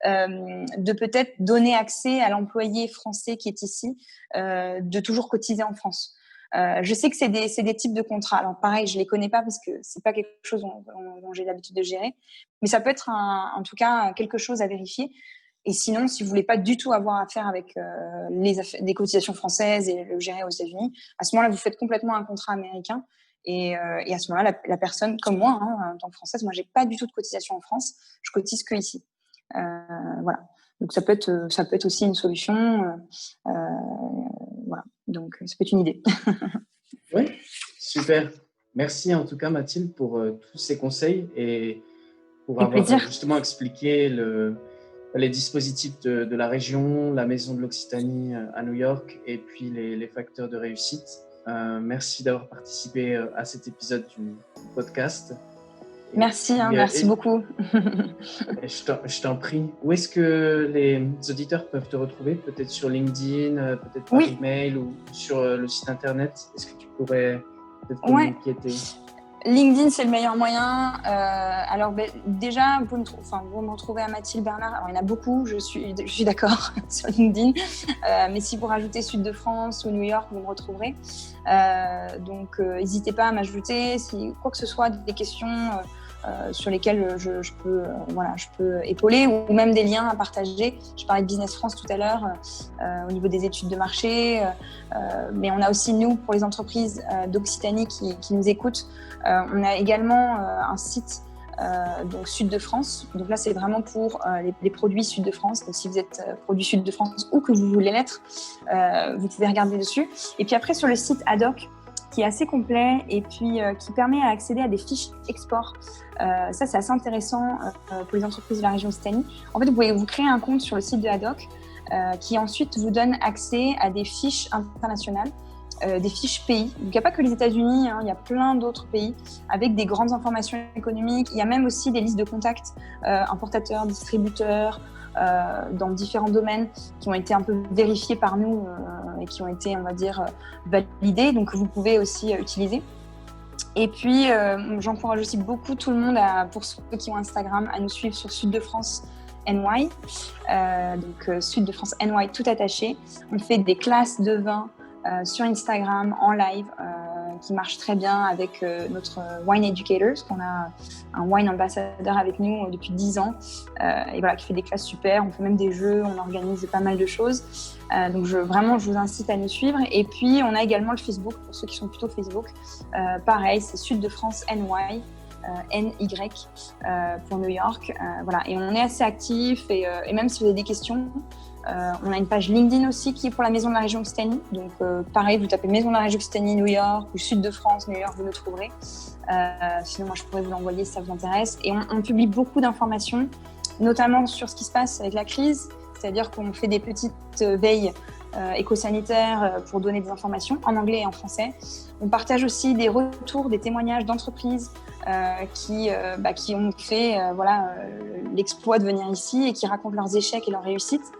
de peut-être donner accès à l'employé français qui est ici, de toujours cotiser en France. Je sais que c'est des types de contrats. Alors pareil, je les connais pas parce que c'est pas quelque chose dont j'ai l'habitude de gérer, mais ça peut être en tout cas quelque chose à vérifier. Et sinon, si vous voulez pas du tout avoir affaire avec des cotisations françaises et le gérer aux États-Unis, à ce moment-là, vous faites complètement un contrat américain. Et à ce moment-là, la personne comme moi, en tant que Française, moi, j'ai pas du tout de cotisation en France. Je cotise que ici. Voilà. Donc ça peut être aussi une solution. Voilà. Donc ça peut être une idée. Oui, super. Merci en tout cas Mathilde pour tous ces conseils et pour avoir justement expliqué les dispositifs de la région, la maison de l'Occitanie à New York et puis les facteurs de réussite. Merci d'avoir participé à cet épisode du podcast. Merci, merci beaucoup. Je t'en prie. Où est-ce que les auditeurs peuvent te retrouver? Peut-être sur LinkedIn, peut-être par email ou sur le site internet. Est-ce que tu pourrais peut-être communiquer LinkedIn, c'est le meilleur moyen. Alors déjà, vous me retrouvez à Mathilde Bernard. Alors, il y en a beaucoup, je suis d'accord sur LinkedIn. Mais si vous rajoutez Sud de France ou New York, vous me retrouverez. Donc, n'hésitez pas à m'ajouter. Si quoi que ce soit, des questions, sur lesquels je peux épauler, ou même des liens à partager. Je parlais de Business France tout à l'heure au niveau des études de marché, mais on a aussi, nous, pour les entreprises d'Occitanie qui nous écoutent, on a également un site donc Sud de France. Donc là, c'est vraiment pour les produits Sud de France. Donc si vous êtes produit Sud de France ou que vous voulez l'être, vous pouvez regarder dessus. Et puis après, sur le site Haddock, qui est assez complet et puis qui permet d'accéder à des fiches export. Ça, c'est assez intéressant pour les entreprises de la région Occitanie. En fait, vous pouvez vous créer un compte sur le site de Haddock qui ensuite vous donne accès à des fiches internationales, des fiches pays. Donc, il n'y a pas que les États-Unis, il y a plein d'autres pays avec des grandes informations économiques. Il y a même aussi des listes de contacts, importateurs, distributeurs, dans différents domaines qui ont été un peu vérifiés par nous et qui ont été, on va dire, validés, donc que vous pouvez aussi utiliser. Et puis, j'encourage aussi beaucoup tout le monde, pour ceux qui ont Instagram, à nous suivre sur Sud de France NY. Donc, Sud de France NY tout attaché. On fait des classes de vin sur Instagram en live qui marche très bien avec notre Wine Educators, qu'on a un wine ambassadeur avec nous depuis 10 ans et voilà, qui fait des classes super. On fait même des jeux, on organise pas mal de choses. Donc vraiment, je vous incite à nous suivre. Et puis, on a également le Facebook, pour ceux qui sont plutôt Facebook. Pareil, c'est Sud de France NY. NY pour New York. Voilà. Et on est assez actifs et même si vous avez des questions, on a une page LinkedIn aussi qui est pour la Maison de la Région Occitanie. Donc pareil, vous tapez Maison de la Région Occitanie New York ou Sud de France New York, vous le trouverez. Sinon, moi, je pourrais vous l'envoyer si ça vous intéresse. Et on publie beaucoup d'informations, notamment sur ce qui se passe avec la crise. C'est-à-dire qu'on fait des petites veilles éco-sanitaires pour donner des informations en anglais et en français. On partage aussi des retours, des témoignages d'entreprises qui ont fait l'exploit de venir ici et qui racontent leurs échecs et leurs réussites.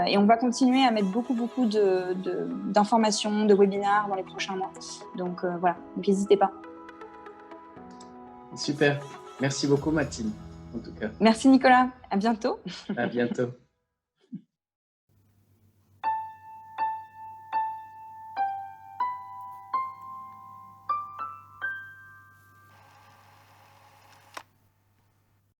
Et on va continuer à mettre beaucoup d'informations, de webinars dans les prochains mois. Donc voilà, n'hésitez pas. Super. Merci beaucoup Mathilde, en tout cas. Merci Nicolas. À bientôt. À bientôt.